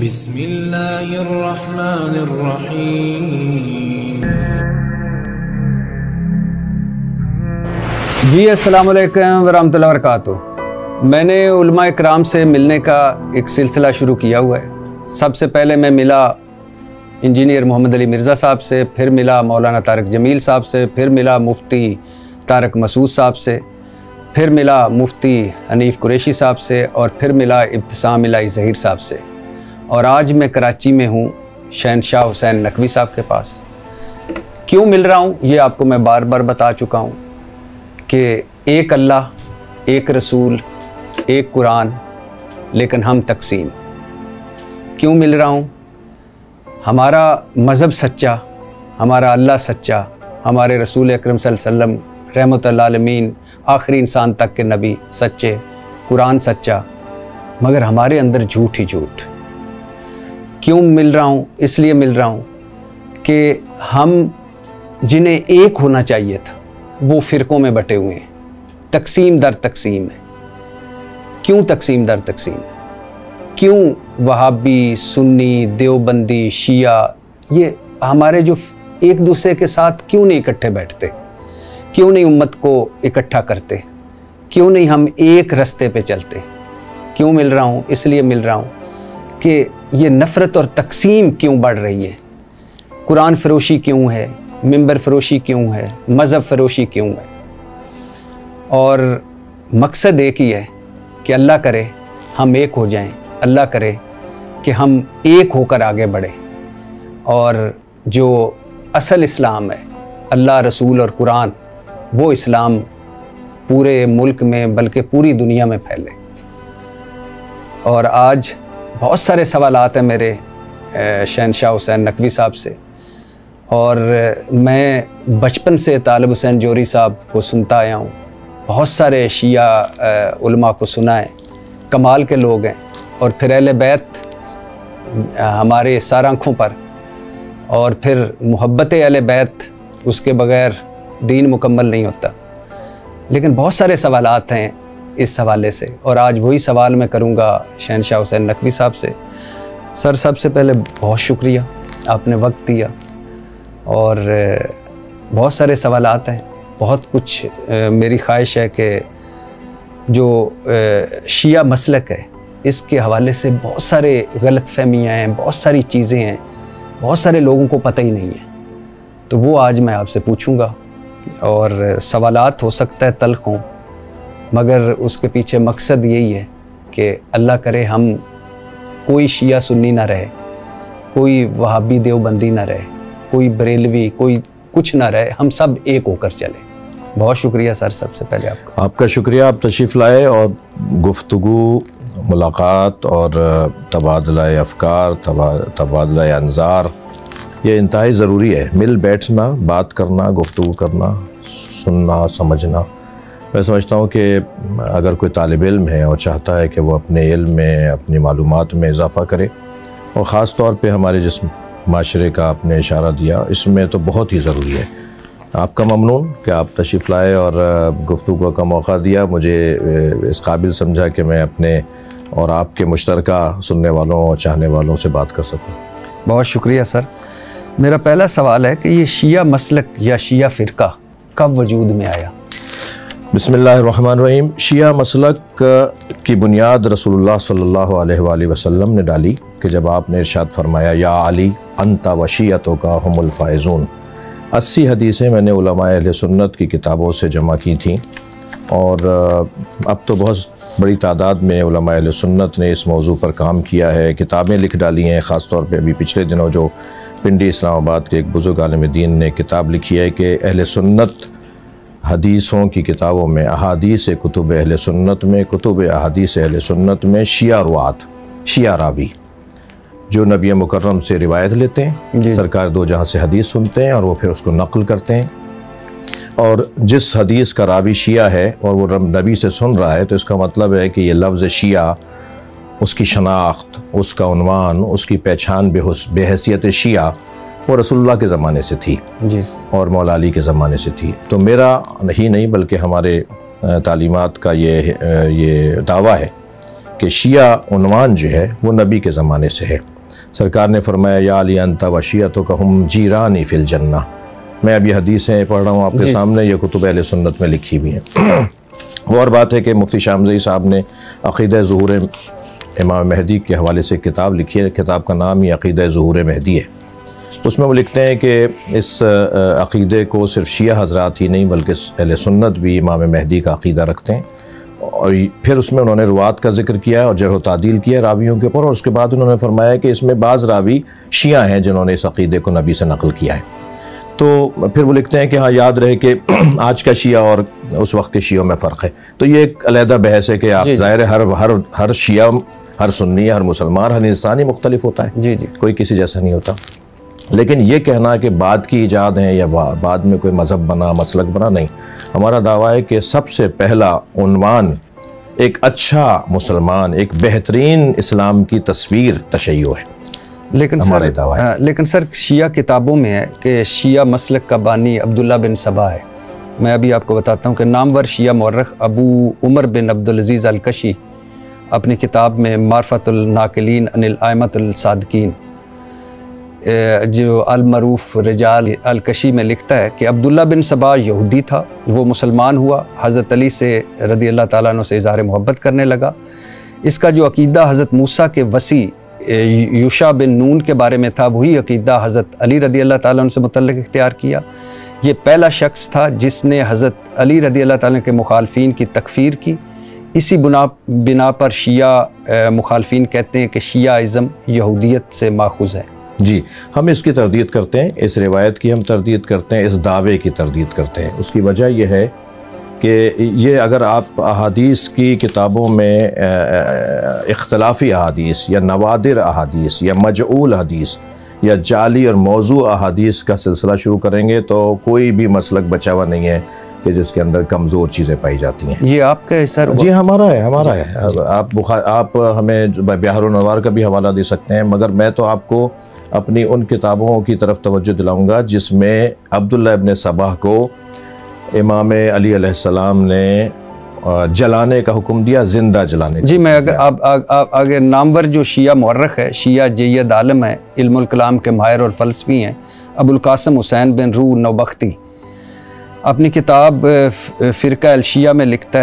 बिस्मिल्लाहिर्रहमानिर्रहीम। जी अस्सलाम वालेकुम वरहमतुल्लाहि वबरकातुहू। मैंने उलमा इकराम से मिलने का एक सिलसिला शुरू किया हुआ है। सबसे पहले मैं मिला इंजीनियर मोहम्मद अली मिर्ज़ा साहब से, फिर मिला मौलाना तारिक जमील साहब से, फिर मिला मुफ्ती तारिक मसूद साहब से, फिर मिला मुफ्ती हनीफ कुरैशी साहब से, और फिर मिला इब्तिसाम इलाही ज़हीर साहब से। और आज मैं कराची में हूँ शहनशाह हुसैन नकवी साहब के पास। क्यों मिल रहा हूँ ये आपको मैं बार बार बता चुका हूँ कि एक अल्लाह, एक रसूल, एक कुरान, लेकिन हम तकसीम। क्यों मिल रहा हूँ? हमारा मज़हब सच्चा, हमारा अल्लाह सच्चा, हमारे रसूल अकरम सल्लल्लाहु अलैहि वसल्लम रहमतुल आलमीन आखिरी इंसान तक के नबी सच्चे, कुरान सच्चा, मगर हमारे अंदर झूठ ही झूठ। क्यों मिल रहा हूँ? इसलिए मिल रहा हूँ कि हम जिन्हें एक होना चाहिए था वो फ़िरक़ों में बटे हुए हैं। तकसीम दर तकसीम है। क्यों तकसीम दर तकसीम? क्यों वहाबी, सुन्नी, देवबंदी, शिया, ये हमारे जो एक दूसरे के साथ क्यों नहीं इकट्ठे बैठते? क्यों नहीं उम्मत को इकट्ठा करते? क्यों नहीं हम एक रास्ते पे चलते? क्यों मिल रहा हूँ? इसलिए मिल रहा हूँ कि ये नफ़रत और तकसीम क्यों बढ़ रही है। कुरान फरोशी क्यों है, मिंबर फरोशी क्यों है, मज़हब फरोशी क्यों है। और मकसद एक ही है कि अल्लाह करे हम एक हो जाएं, अल्लाह करे कि हम एक होकर आगे बढ़ें। और जो असल इस्लाम है, अल्लाह, रसूल और कुरान, वो इस्लाम पूरे मुल्क में बल्कि पूरी दुनिया में फैले। और आज बहुत सारे सवालात हैं मेरे शहनशाह हुसैन नकवी साहब से, और मैं बचपन से तालिब हुसैन जोरी साहब को सुनता आया हूँ। बहुत सारे शिया उलमा को सुना है, कमाल के लोग हैं। और फिर अहले बैत हमारे सर आँखों पर, और फिर मोहब्बत अहले बैत, उसके बग़ैर दीन मुकम्मल नहीं होता। लेकिन बहुत सारे सवालात हैं इस हवाले से, और आज वही सवाल मैं करूँगा शहनशाह हुसैन नकवी साहब से। सर, सबसे पहले बहुत शुक्रिया, आपने वक्त दिया, और बहुत सारे सवालात हैं, बहुत कुछ मेरी ख्वाहिश है कि जो शिया मसलक है इसके हवाले से बहुत सारे गलत फहमियाँ हैं, बहुत सारी चीज़ें हैं, बहुत सारे लोगों को पता ही नहीं है। तो वो आज मैं आपसे पूछूंगा, और सवालात हो सकता है तल्ख हों, मगर उसके पीछे मकसद यही है कि अल्लाह करे हम कोई शिया सुन्नी ना रहे, कोई वहाबी देवबंदी ना रहे, कोई बरेलवी, कोई कुछ ना रहे, हम सब एक होकर चले। बहुत शुक्रिया सर, सबसे पहले आपका शुक्रिया, आप तशरीफ़ लाए और गुफ्तगू, मुलाकात और तबादला अफ़कार, तबादला अंजार, ये इंतहाई ज़रूरी है। मिल बैठना, बात करना, गुफ्तगू करना, सुनना, समझना। मैं समझता हूँ कि अगर कोई तालिब इल्म है और चाहता है कि वो अपने इल्म में, अपनी मालूमात में इजाफ़ा करे, और ख़ास तौर पे हमारे जिस माशरे का आपने इशारा दिया, इसमें तो बहुत ही ज़रूरी है। आपका ममनून कि आप तशरीफ़ लाए और गुफ्तगू का मौका दिया। मुझे इस काबिल समझा कि मैं अपने और आपके मुश्तरका सुनने वालों और चाहने वालों से बात कर सकूँ। बहुत शुक्रिया सर। मेरा पहला सवाल है कि ये शिया मसलक या शिया फ़िरका कब वजूद में आया? बिस्मिल्लाहिर्रहमानिर्रहीम। शिया मसलक की बुनियाद रसूलुल्लाह सल्लल्लाहु अलैहि वसल्लम ने डाली कि जब आपने इरशाद फरमाया, या अली अंता व शियतों का हुमुल फ़ाइज़ून। 80 हदीसें मैंने उलमाए अहले सुन्नत की किताबों से जमा की थीं, और अब तो बहुत बड़ी तादाद में उलमाए अहले सुन्नत ने इस मौजू पर काम किया है, किताबें लिख डाली हैं। ख़ास तौर पे अभी पिछले दिनों जो पिंडी इस्लामाबाद के एक बुज़ुर्ग आलिम दीन ने किताब लिखी है कि अहले सुन्नत हदीसों की किताबों में, अहादीस कुतुब अहले सुन्नत में, कुतुब अहादीस अहले सुन्नत में शिया रुआत, शिया रावी, जो नबी मुकर्रम से रिवायत लेते हैं, सरकार दो जहाँ से हदीस सुनते हैं और वो फिर उसको नक़ल करते हैं। और जिस हदीस का रावी शिया है और वो नबी से सुन रहा है, तो इसका मतलब है कि ये लफ्ज़ शिया, उसकी शनाख्त, उसका उन्वान, उसकी पहचान बेहैसियत शिया वो रसूलुल्लाह के ज़माने से थी जी, और मौला अली के ज़माने से थी। तो मेरा ही नहीं बल्कि हमारे तालीमात का ये दावा है कि शिया उन्वान जो है वो नबी के ज़माने से है। सरकार ने फरमाया या अली अंता व शियतुका हुम जीरानी फिल जन्ना। मैं अब ये हदीसें पढ़ रहा हूँ आपके सामने, ये कुतुब अहले सुन्नत में लिखी हुई हैं। वो और बात है कि मुफ्ती शामज़ई साहब ने अक़ीदा ज़ुहूर इमाम महदी के हवाले से किताब लिखी है। किताब का नाम ही अक़ीदा ज़ुहूर महदी है। उसमें वो लिखते हैं कि इस अक़ीदे को सिर्फ शिया हज़रात ही नहीं बल्कि अहले सुन्नत भी इमाम महदी का अक़ीदा रखते हैं। और फिर उसमें उन्होंने रुवात का जिक्र किया और जरह तादील किया रावियों के ऊपर, और उसके बाद उन्होंने फरमाया कि इसमें बाज़ रावी शिया हैं जिन्होंने इस अक़ीदे को नबी से नकल किया है। तो फिर वो लिखते हैं कि हाँ, याद रहे कि आज का शिया और उस वक्त के शियों में फ़र्क है। तो ये एक अलहदा बहस है कि आप ज़ाहिर हर शिया, हर सुन्नी, हर मुसलमान, हर इंसानी मुख्तलिफ होता है। जी जी, कोई किसी जैसा नहीं होता। लेकिन ये कहना कि बाद की ईजाद है या बाद में कोई मज़हब बना, मसलक बना, नहीं। हमारा दावा है कि सबसे पहला उन्वान एक अच्छा मुसलमान, एक बेहतरीन इस्लाम की तस्वीर तशय्यो है। लेकिन सर शिया किताबों में है कि शिया मसलक का बानी अब्दुल्ला बिन सबा है। मैं अभी आपको बताता हूँ कि नामवर शिया मौरख अबू उमर बिन अब्दुल अजीज़ अल-कशी अपनी किताब में मारफतुल नाकिलीन अनिल आइमतुल सादिकीन जो अल-मरूफ रिजाल अल-कशी में लिखता है कि अब्दुल्ला बिन सबा यहूदी था, वो मुसलमान हुआ, हज़रत अली से रदी अल्लाह ताला अन्हु से इज़हार मोहब्बत करने लगा। इसका जो अकीदा हज़रत मूसा के वसी यूशा बिन नून के बारे में था, वही अकीदा हज़रत अली रदी अल्लाह ताला अन्हु से मुतल्लिक़ इख्तियार किया। ये पहला शख्स था जिसने हज़रत अली रदी अल्लाह ताला के मुखालफीन की तकफ़ीर की। इसी बिना पर शिया मुखालफीन कहते हैं कि शियाइज़म यहूदियत से माखूज़ है। जी, हम इसकी तरदीद करते हैं, इस रिवायत की हम तरदीद करते हैं, इस दावे की तरदीद करते हैं। उसकी वजह यह है कि ये अगर आप अहादीस की किताबों में इख्तलाफी अहादीस या नवादिर अहादीस या मजऊल हदीस या जाली और मौजू अहादीस का सिलसिला शुरू करेंगे तो कोई भी मसलक बचा हुआ नहीं है कि जिसके अंदर कमज़ोर चीज़ें पाई जाती हैं। ये आपका है सर? जी, हमारा है। आप हमें बिहारुन नवार का भी हवाला दे सकते हैं, मगर मैं तो आपको अपनी उन किताबों की तरफ तवज्जो दिलाऊंगा जिसमें अब्दुल्ला इब्न सबाह को इमाम अली अलैहिस्सलाम ने जलाने का हुक्म दिया, जिंदा जलाने। जी, मैं अगर नामवर जो शिया मौरख है, शिया जय्यद आलम है, इल्मुल कलाम के माहिर और फ़लसफ़ी हैं, अबुल कासिम हुसैन बिन रू नौबख्ती अपनी किताब फ़िरका अल शिया में लिखते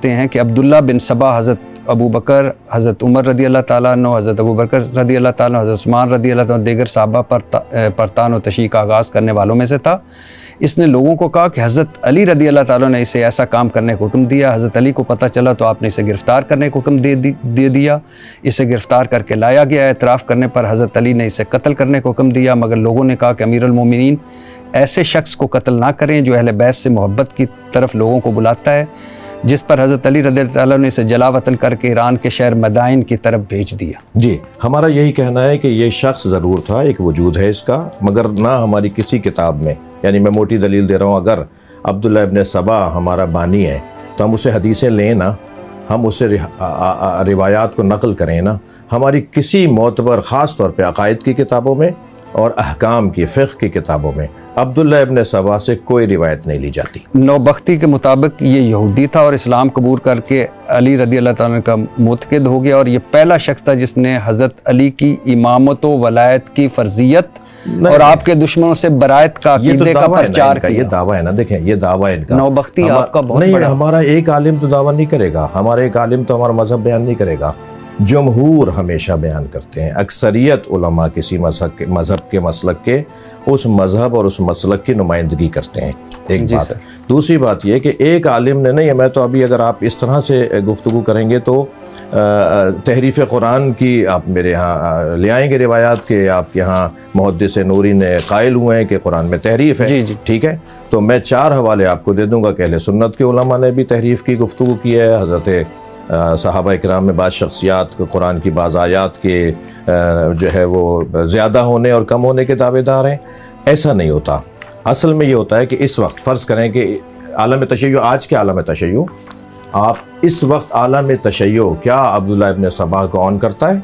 हैं कि अब्दुल्ला बिन सबा हज़रत अबू बकर, हज़रत उमर रदी अल्लाह ताला अन्हु, हज़रत अबू बकर रदी अल्लाह ताला, हज़रत उस्मान रदी अल्लाह ताला, दीगर सहाबा पर तान और तशरीह का आगाज़ करने वालों में से था। इसने लोगों को कहा कि हज़रत अली रदी अल्लाह ताला ने इसे ऐसा काम करने का हुक्म दिया। हज़रत अली को पता चला तो आपने इसे गिरफ़्तार करने का हुक्म दे दिया। इसे गिरफ़्तार करके लाया गया। एतराफ़ करने पर हज़रत अली ने इसे कत्ल करने का हुक्म दिया, मगर लोगों ने कहा कि अमीरुल मोमिनीन ऐसे शख्स को कत्ल ना करें जो अहले बैत से मोहब्बत की तरफ लोगों को बुलाता है। जिस पर हज़रत अली रज़ी अल्लाह अन्हु ने इसे जलावतन करके ईरान के शहर मदाइन की तरफ भेज दिया। जी, हमारा यही कहना है कि ये शख्स ज़रूर था, एक वजूद है इसका, मगर ना हमारी किसी किताब में, यानी मैं मोटी दलील दे रहा हूँ, अगर अब्दुल्ला इब्न सबा हमारा बानी है तो हम उसे हदीसें लें ना, हम उससे रिवायात को नकल करें ना। हमारी किसी मोतबर ख़ास तौर पर अक़ाइद की किताबों में और अहकाम की फ़िक़्ह की किताबों में अब्दुल्ला इब्न सबा से कोई रिवायत नहीं ली जाती। नौबख्ती के मुताबिक ये यहूदी था और इस्लाम कबूल करके अली रदी अल्लाह ताला का मुतक़िद हो गया, और ये पहला शख्स था जिसने हज़रत अली की इमामत व वलायत की फ़र्जियत और आपके दुश्मनों से बरायत का अक़ीदे का प्रचार किया। ये दावा है ना, देखें ये दावा है इनका। नौबख्ती आपका बहुत नहीं, बड़ा। हमारा एक आलिम तो दावा नहीं करेगा, हमारा एक आलिम तो हमारा मज़हब बयान नहीं करेगा। जमहूर हमेशा बयान करते हैं, अक्सरियत उलमा किसी मज़हब के मसलक के उस मज़हब और उस मसलक की नुमाइंदगी करते हैं। एक बात। दूसरी बात यह कि एक आलिम ने नहीं, मैं तो अभी अगर आप इस तरह से गुफ्तगू करेंगे तो तहरीफ़ कुरान की आप मेरे यहाँ ले आएंगे रिवायात के, आपके यहाँ मुहद्दिस नूरी ने कायल हुए हैं कि कुरान में तहरीफ़ है। जी। ठीक है, तो मैं 4 हवाले आपको दे दूँगा कि अहले सुन्नत के उलमा ने भी तहरीफ़ की गुफ्तगू की है। हज़रत सहाबा इकराम में बाज़ शख्सियात कुरान की बाज़ आयात के जो है वो ज़्यादा होने और कम होने के दावेदार हैं। ऐसा नहीं होता। असल में ये होता है कि इस वक्त फ़र्ज़ करें कि आलम तशय्यो, आज के आलम तशय्यो, आप इस वक्त आलम तशय्यो क्या अब्दुल्ला इब्न सबा को ऑन करता है?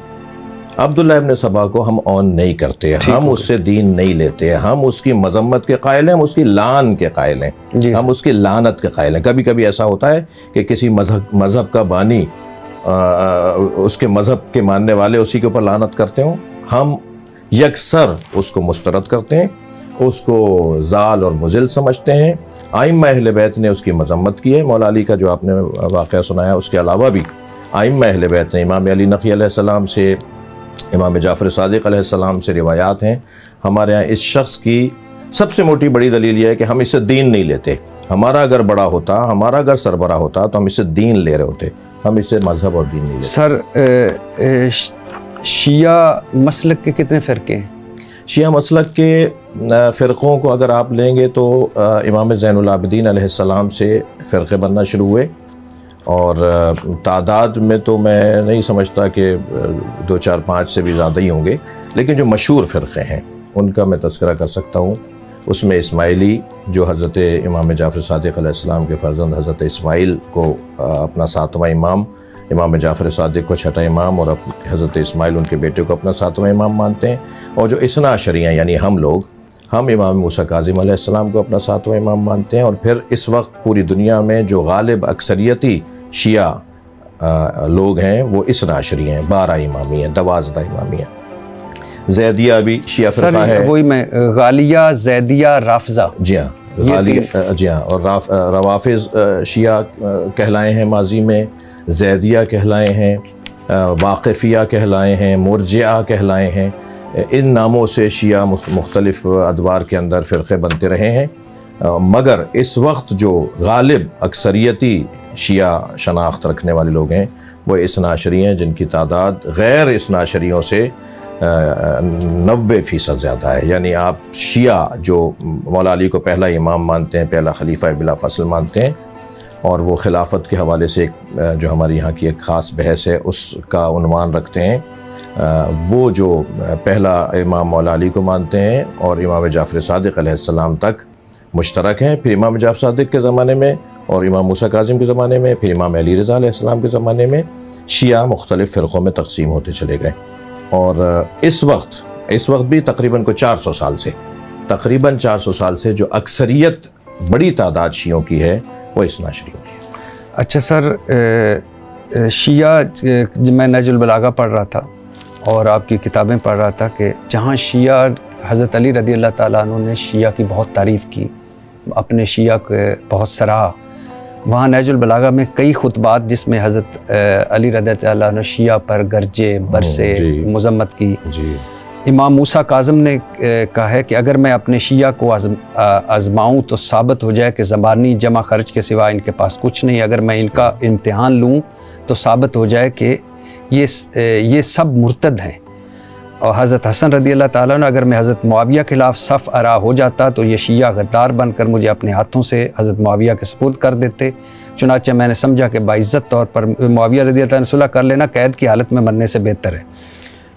अब्दुल्ला इब्न सबा को हम ऑन नहीं करते, हम उससे दीन नहीं लेते, हम उसकी मजम्मत के कायल हैं, हम उसकी लान के कायल हैं, हम उसकी लानत के कायल हैं। कभी कभी ऐसा होता है कि किसी मज़हब का बानी उसके मज़हब के मानने वाले उसी के ऊपर लानत करते हों, हम यकसर उसको मुस्तरद करते हैं, उसको जाल और मुज़िल समझते हैं। आइम्मा अहले बैत ने उसकी मजम्मत की है। मौला अली का जो आपने वाक़या सुनाया, उसके अलावा भी आइम्मा अहले बैत ने, इमाम अली नक़ी अलैहिस्सलाम से, इमाम जाफ़र सादिक़ अलैहिस्सलाम से रिवायात हैं। हमारे यहाँ इस शख्स की सबसे मोटी बड़ी दलील यह है कि हम इससे दीन नहीं लेते। हमारा अगर बड़ा होता, हमारा अगर सरबरा होता तो हम इससे दीन ले रहे होते, हम इससे मज़हब और दीन नहीं लेते। सर शिया मसलक के कितने फ़िरके हैं? शिया मसलक के फ़िरक़ों को अगर आप लेंगे तो इमाम ज़ैनुल आबिदीन अलैहिस्सलाम से फ़िरक़े बनना शुरू हुए, और तादाद में तो मैं नहीं समझता कि 2, 4, 5 से भी ज़्यादा ही होंगे, लेकिन जो मशहूर फ़िरक़े हैं उनका मैं तज़किरा कर सकता हूँ। उसमें इस्माइली, जो हज़रत इमाम जाफ़र सादिक़ अलैहिस्सलाम के फ़र्ज़ंद हज़रत इस्माइल को अपना 7वां इमाम, इमाम जाफ़र सादिक़ को 6ठा इमाम और हज़रत इस्माइल उनके बेटे को अपना 7वां इमाम मानते हैं। और जो इस्ना अशरियाँ यानी हम लोग, हम इमाम मूसा काज़िम अलैहिस्सलाम को अपना 7वां इमाम मानते हैं। और फिर इस वक्त पूरी दुनिया में जो गालिब अक्सरियती शिया लोग हैं वो इस्ना अशरी हैं, 12 इमामी हैं, 12 इमामी हैं। ज़ैदिया भी शिया फ़िरक़ा है। वही मैं गालिया, ज़ैदिया, राफ़ज़ा। जी हाँ, गालिया, जी हाँ, और रवाफ़िज़ शिया कहलाए हैं माजी में, ज़ैदिया कहलाए हैं, वाक़िफ़िया कहलाए हैं, मुरजिया कहलाए हैं। इन नामों से शिया मुख्तलिफ़ अदवार के अंदर फ़िरक़े बनते रहे हैं। मगर इस वक्त जो गालिब अक्सरियती शिया शनाख्त रखने वाले लोग हैं वो इस्नाशरी हैं, जिनकी तादाद गैर इस्नाशरियों से 90% ज़्यादा है। यानी आप शिया जो मौला अली को पहला इमाम मानते हैं, पहला खलीफा बिला फ़सल मानते हैं, और वो खिलाफत के हवाले से एक जो हमारी यहाँ की एक ख़ास बहस है उसका उन्वान रखते हैं, वो जो पहला इमाम मौला अली को मानते हैं और इमाम जाफ़र सादिक़ अलैहिस्सलाम तक मुश्तरक हैं। फिर इमाम जाफ़र सादिक़ के ज़माने में और इमाम मूसा काज़िम के ज़माने में, फिर इमाम अली रज़ा अलैहिस्सलाम के ज़माने में शिया मुख्तलिफ़ फ़िरक़ों में तक़सीम होते चले गए। और इस वक्त भी तकरीबन 400 साल से, तकरीबन 400 साल से जो अक्सरियत बड़ी तादाद शियों की है वो इस्नाशरियों की है। अच्छा सर, शिया, जब मैं नहजुल बलागा पढ़ रहा था और आपकी किताबें पढ़ रहा था कि जहाँ शिया, हज़रत अली रज़ी अल्लाह ताला अन्हु ने शिया की बहुत तारीफ़ की, अपने शिया के बहुत सराहा। वहाँ नहजुल बलागा में कई खुतबात जिसमें हज़रत अली रज़ी ताला अन्हु शिया पर गरजे बरसे मज़म्मत की। इमाम मूसा काज़िम ने कहा है कि अगर मैं अपने शिया को आज़माऊँ तो साबित हो जाए कि ज़बानी जमा खर्च के सिवा इनके पास कुछ नहीं। अगर मैं इनका इम्तिहान लूँ तो साबित हो जाए कि ये सब मुर्तद हैं। और हज़रत हसन रज़ी अल्लाह ताला अन्हु, अगर मैं हज़रत मुआविया के ख़िलाफ़ सफ़ अरा हो जाता तो ये शिया गद्दार बनकर मुझे अपने हाथों से हज़रत मुआविया के सुपुर्द कर देते। चुनांचे मैंने समझा कि बाइज़्ज़त तौर पर मुआविया रज़ी अल्लाह अन्हु सुलह कर लेना कैद की हालत में मरने से बेहतर है।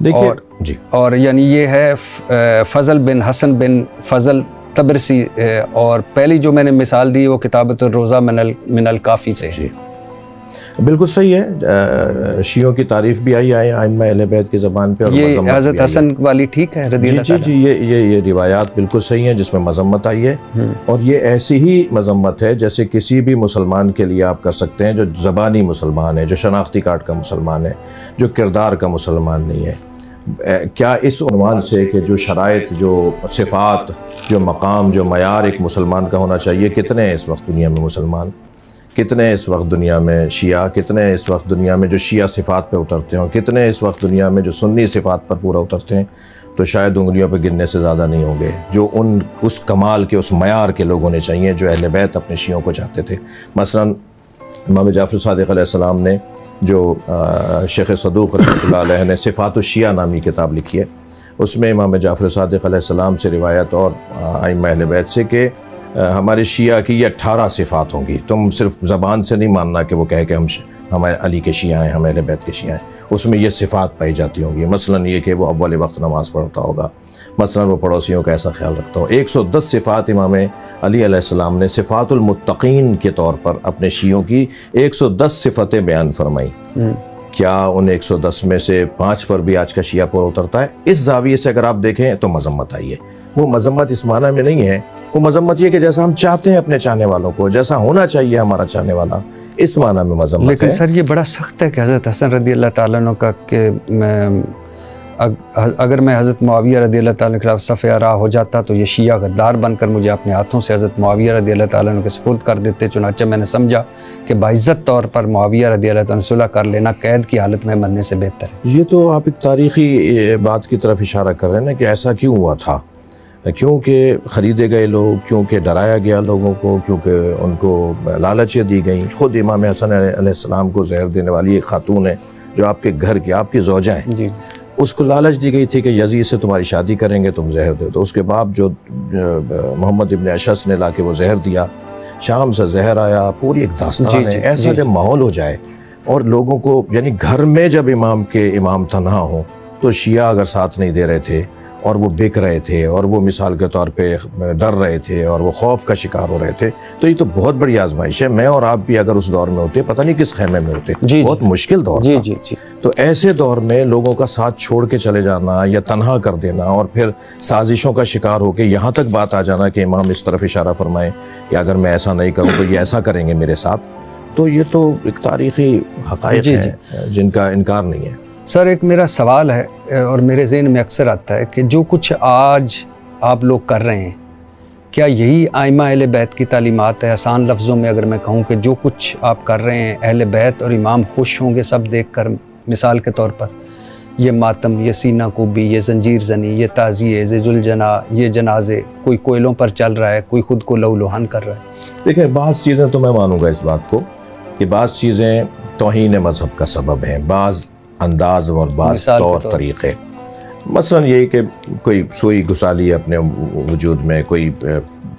देखिए और यानी ये है फ़ज़ल बिन हसन बिन फ़ज़ल तबरसी, और पहली जो मैंने मिसाल दी वो किताबतुर रोज़ा मिनल काफ़ी से है। बिल्कुल सही है। शियों की तारीफ़ भी आई है आइम्मा अहले बैत की ज़बान पे, और ये हज़रत हसन वाली ठीक है रज़ी अल्लाह ताला। जी, ये रिवायात बिल्कुल सही हैं जिसमें मज़म्मत आई है, और ये ऐसी ही मज़म्मत है जैसे किसी भी मुसलमान के लिए आप कर सकते हैं जो ज़बानी मुसलमान है, जो शनाख्ती कार्ड का मुसलमान है, जो किरदार का मुसलमान नहीं है। क्या इस उन्वान से कि जो शराइत, जो सिफ़ात, जो मकाम, जो मयार एक मुसलमान का होना चाहिए, कितने हैं इस वक्त दुनिया में मुसलमान, कितने इस वक्त दुनिया में शिया, कितने इस वक्त दुनिया में जो शिया सिफ़ात पे उतरते हों, कितने इस वक्त दुनिया में जो सुन्नी सिफ़ात पर पूरा उतरते हैं, तो शायद उंगलियों पर गिनने से ज़्यादा नहीं होंगे जो उस कमाल के, उस मयार के लोग होने चाहिए जो अहले बैत अपने शियों को चाहते थे। मसलन इमाम जाफ़र सादिक़ अलैहिस्सलाम ने जो शेख सदूक़ रहमतुल्लाह अलैह ने सिफ़ातुश शिया नामी किताब लिखी है, उसमें इमाम जाफ़र सादिक़ अलैहिस्सलाम से रिवायत और आइम्मा अहले बैत से कि हमारे शिया की ये 18 सिफ़ात होंगी। तुम सिर्फ ज़बान से नहीं मानना कि वो कहे कि हमारे अली के शिया हैं, हम अहले बैत के शिया हैं, उसमें ये सिफ़ात पाई जाती होंगी। मसलन ये कि वो अव्वल वक्त नमाज़ पढ़ता होगा, मसलन वो पड़ोसियों का ऐसा ख्याल रखता हो। 110 सिफ़ात इमाम अली अलैहिस्सलाम ने सिफ़ातुल मुत्तक़ीन के तौर पर अपने शियों की 110 सिफ़तें बयान फरमाई क्या उन 110 में से 5 पर भी आज का शिया पूरा उतरता है? इस जाविये से अगर आप देखें तो मजम्मत आई है। वो मजम्मत इस माना में नहीं है, वो मजम्मत ये कि जैसा हम चाहते हैं अपने चाहने वालों को, जैसा होना चाहिए हमारा चाहने वाला, इस माना में मजम्मत। लेकिन सर ये बड़ा सख्त है कि हज़रत हसन रदी अल्लाह ताला अन्हु का कि अगर मैं हज़रत मुआविया रदी अल्लाह ताला के खिलाफ सफ़े आरा हो जाता तो ये शिया गद्दार बनकर मुझे अपने हाथों से हज़रत मुआविया रदी अल्लाह ताला अन्हु के सुपुर्द कर देते। चुनांचे मैंने समझा कि बाइज़्ज़त तौर पर मुआविया रदी अल्लाह ताला अन्हु सुलह कर लेना कैद की हालत में मरने से बेहतर है। ये तो आप एक तारीख़ी बात की तरफ इशारा कर रहे हैं ना कि ऐसा क्यों हुआ था, क्योंकि ख़रीदे गए लोग, क्योंकि डराया गया लोगों को, क्योंकि उनको लालचें दी गई। ख़ुद इमाम हसन अलैहिस्सलाम को जहर देने वाली एक खातून है जो आपके घर की, आपकी ज़ौजा है जी, उसको लालच दी गई थी कि यजीद से तुम्हारी शादी करेंगे, तुम जहर दे दो। उसके बाद जो मोहम्मद इब्न अशस ने ला के वो जहर दिया, शाम से जहर आया, पूरी एक दास्तान है। ऐसा जब माहौल हो जाए और लोगों को, यानी घर में जब इमाम तन्हा हो तो शिया अगर साथ नहीं दे रहे थे और वो बिक रहे थे और वो मिसाल के तौर पे डर रहे थे और वो खौफ का शिकार हो रहे थे, तो ये तो बहुत बड़ी आजमाइश है। मैं और आप भी अगर उस दौर में होते, पता नहीं किस खेमे में होते, बहुत मुश्किल दौर था। जी। तो ऐसे दौर में लोगों का साथ छोड़ के चले जाना या तन्हा कर देना और फिर साजिशों का शिकार होकर यहाँ तक बात आ जाना कि इमाम इस तरफ इशारा फरमाएं कि अगर मैं ऐसा नहीं करूँ तो ये ऐसा करेंगे मेरे साथ, तो ये तो एक तारीख़ी हक़ाइक़ है जिनका इनकार नहीं है। सर एक मेरा सवाल है और मेरे ज़हन में अक्सर आता है कि जो कुछ आज आप लोग कर रहे हैं, क्या यही आइमा अहले बैत की तालीमात है? आसान लफ्ज़ों में अगर मैं कहूँ कि जो कुछ आप कर रहे हैं, अहले बैत और इमाम खुश होंगे सब देखकर, मिसाल के तौर पर ये मातम, ये सीना कुबी, ये जंजीर जनी, ये ताज़िए, ये जुलजना, ये जनाजे, कोई कोयलों पर चल रहा है, कोई ख़ुद को लहूलुहान कर रहा है। देखिए, बाज़ चीज़ें तो मैं मानूँगा इस बात को कि बाज़ चीज़ें तौहीन मज़हब का सबब हैं, बाज़ अंदाज और बाज़ तौर तरीक़े। मसलन यही कि कोई सुई घुसा ली अपने वजूद में, कोई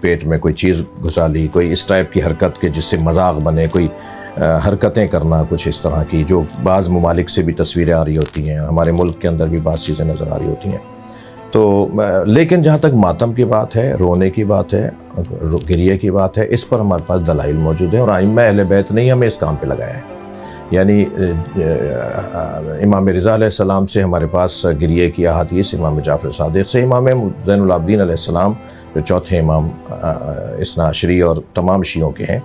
पेट में कोई चीज़ घुसा ली, कोई इस टाइप की हरकत के जिससे मजाक बने, कोई हरकतें करना कुछ इस तरह की, जो बाज़ ममालिक से भी तस्वीरें आ रही होती हैं, हमारे मुल्क के अंदर भी बाज़ चीज़ें नज़र आ रही होती हैं। तो लेकिन जहाँ तक मातम की बात है, रोने की बात है, गिरिए की बात है, इस पर हमारे पास दलाइल मौजूद हैं और आइम्मा अहले बैत ने हमें इस काम पर लगाया है। यानी इमाम रिज़ा अलैहिस्सलाम से हमारे पास गिरिए की अहादीस, इमाम जाफ़र सादिक़ से, इमाम ज़ैनुल आबिदीन अलैहिस्सलाम जो चौथे इमाम इस्ना अशरी और तमाम शियों के हैं।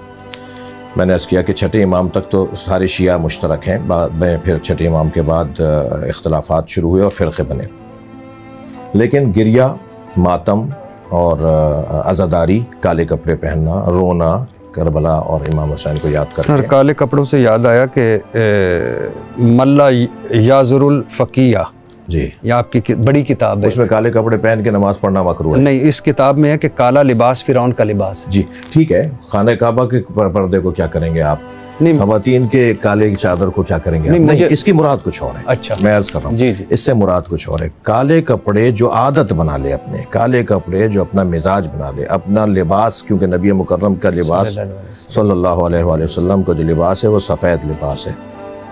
मैंने अर्ज़ किया कि छठे इमाम तक तो सारे शिया मुश्तरक हैं, बाद में फिर छठे इमाम के बाद इख्तलाफात शुरू हुए और फ़िरक़े बने। लेकिन गिरिया, मातम और अज़ादारी, काले कपड़े पहनना, रोना, करबला और इमाम हुसैन को याद करके। सर काले कपड़ों से याद आया कि मल्ला याजुरुल फ़क़िया जी, ये आपकी बड़ी किताब है, उसमें काले कपड़े पहन के नमाज पढ़ना मकरूह है। नहीं, इस किताब में है कि काला लिबास फ़िरौन का लिबास है। जी ठीक है, खाने काबा के पर्दे को क्या करेंगे आप? नहीं, ख़वातीन के काले चादर को क्या करेंगे? नहीं, इसकी मुराद कुछ और है। अच्छा, मैं अर्ज़ कर रहा हूँ जी, इससे मुराद कुछ और है। काले कपड़े जो आदत बना ले अपने, काले कपड़े जो अपना मिजाज बना ले, अपना लिबास, क्योंकि नबी मुकर्रम का लिबास सल्लल्लाहु अलैहि वसल्लम का जो लिबास है वो सफ़ेद लिबास है,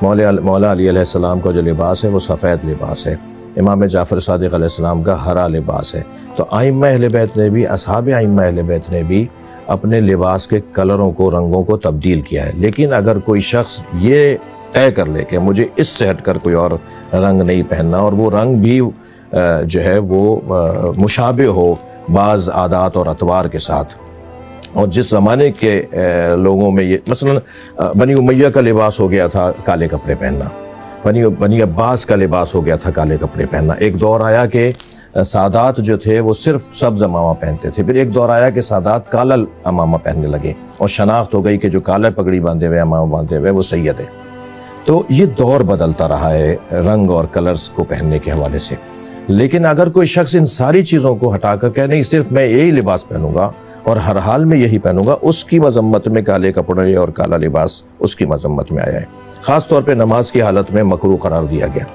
मौला अली अलैहिस्सलाम का जो लिबास है वो सफ़ेद लिबास है, इमाम जाफ़र सादिक़ अलैहिस्सलाम का हरा लिबास है। तो आइम्मा अहले बैत ने भी, असहाब आइम्मा अहले बैत ने भी अपने लिबास के कलरों को, रंगों को तब्दील किया है। लेकिन अगर कोई शख्स ये तय कर ले कि मुझे इससे हटकर कोई और रंग नहीं पहनना, और वो रंग भी जो है वो मुशाबे हो बाज़ आदात और अतवार के साथ, और जिस ज़माने के लोगों में ये, मसलन बनी उमैया का लिबास हो गया था काले कपड़े पहनना, बनी अब्बास का लिबास हो गया था काले कपड़े पहनना। एक दौर आया कि सादात जो थे वो सिर्फ सब्ज़ अमामा पहनते थे, फिर एक दौर आया कि सादात काला अमामा पहनने लगे और शनाख्त हो गई कि जो काला पगड़ी बांधे हुए, अमामा बांधे हुए, वो सैयद है। तो ये दौर बदलता रहा है रंग और कलर्स को पहनने के हवाले से। लेकिन अगर कोई शख्स इन सारी चीज़ों को हटाकर कहे नहीं सिर्फ मैं यही लिबास पहनूंगा और हर हाल में यही पहनूंगा, उसकी मजम्मत में काले कपड़े और काला लिबास उसकी मजम्मत में आया है। ख़ास तौर पे नमाज की हालत में मकरूह करार दिया गया।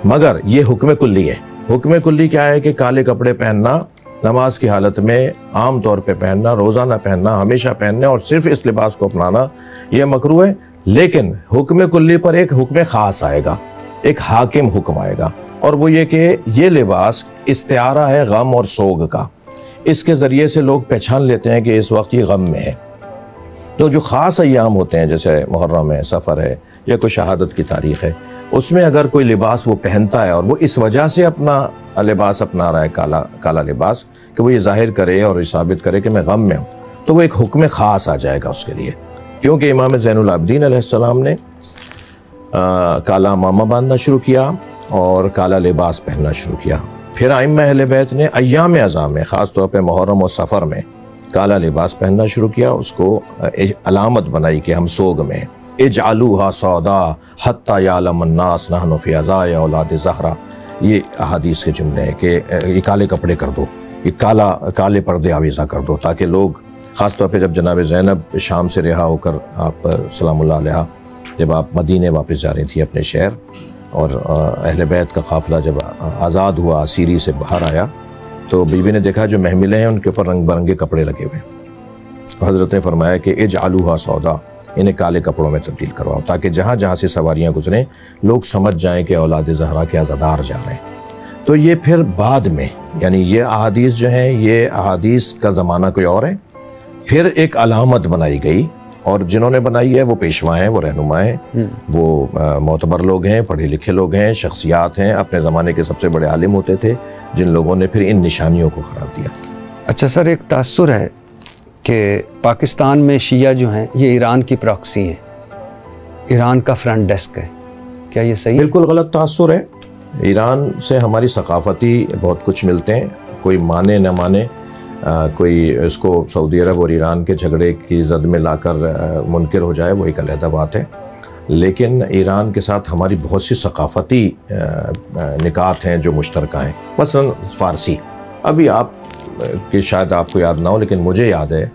मगर ये हुक्म कुल्ली है। हुक्म कुल्ली क्या है कि काले कपड़े पहनना नमाज की हालत में आम तौर पे पहनना, रोज़ाना पहनना, हमेशा पहनना और सिर्फ इस लिबास को अपनाना यह मकरूह है। लेकिन हुक्म कुल्ली पर एक हुक्म ख़ास आएगा, एक हाकिम हुक्म आएगा, और वो ये कि ये लिबास इस्तिआरा है गम और सोग का। इसके ज़रिए से लोग पहचान लेते हैं कि इस वक्त ये गम में है। तो जो ख़ास अय्याम होते हैं जैसे मुहर्रम है, सफ़र है या कोई शहादत की तारीख़ है, उसमें अगर कोई लिबास वो पहनता है और वो इस वजह से अपना लिबास अपना रहा है, काला लिबास, कि वो ये ज़ाहिर करे और ये साबित करे कि मैं गम में हूँ, तो वो एक हुक्म ख़ास आ जाएगा उसके लिए। क्योंकि इमाम ज़ैनुल आबिदीन अलैहिस्सलाम ने काला मामा बांधना शुरू किया और काला लिबास पहनना शुरू किया। फिर आइम्मा अहले बैत ने अय्याम अज़ाम में, ख़ास तौर पे मुहर्रम और सफ़र में काला लिबास पहनना शुरू किया, उसको अलामत बनाई कि हम सोग में। इजअलूहा सौदा हत्ता यालम अन्नास नहनु फ़ी अज़ाय औलाद ज़हरा, ये अहादीस के जुमले हैं कि ये काले कपड़े कर दो, ये काले पर्दे आवीज़ा कर दो, ताकि लोग, ख़ास तौर पे जब जनाब ज़ैनब शाम से रिहा होकर आप सलामुल्लाह अलैहा जब आप मदीने वापस जा रही थी अपने शहर, और अहले बैत का काफ़िला जब आज़ाद हुआ, सीरी से बाहर आया, तो बीबी ने देखा जो महमिलें हैं उनके ऊपर रंग बिरंगे कपड़े लगे हुए। हज़रत ने फरमाया कि इजअलूहा सौदा, इन्हें काले कपड़ों में तब्दील करवाओ, ताकि जहाँ जहाँ से सवारियाँ गुजरें लोग समझ जाएं कि औलाद ज़हरा के अज़ादार जा रहे हैं। तो ये फिर बाद में, यानी ये अहादीस जो हैं, ये अहादीस का ज़माना कोई और है, फिर एक अलामत बनाई गई, और जिन्होंने बनाई है वो पेशवा हैं, वो रहनुमा हैं, वो मोतबर लोग हैं, पढ़े लिखे लोग हैं, शख्सियात हैं, अपने ज़माने के सबसे बड़े आलिम होते थे, जिन लोगों ने फिर इन निशानियों को करार दिया। अच्छा सर, एक तासुर है कि पाकिस्तान में शिया जो हैं ये ईरान की प्रॉक्सी हैं, ईरान का फ्रंट डेस्क है, क्या ये सही? बिल्कुल गलत तासुर है। ईरान से हमारी सकाफ़ती बहुत कुछ मिलते हैं, कोई माने न माने, कोई इसको सऊदी अरब और ईरान के झगड़े की जद में लाकर मुनकिर हो जाए, वो एक अलहदा बात है, लेकिन ईरान के साथ हमारी बहुत सी सकाफ़ती निकात हैं जो मुश्तरका हैं। मसलन फ़ारसी, अभी आप कि शायद आपको याद ना हो लेकिन मुझे याद है,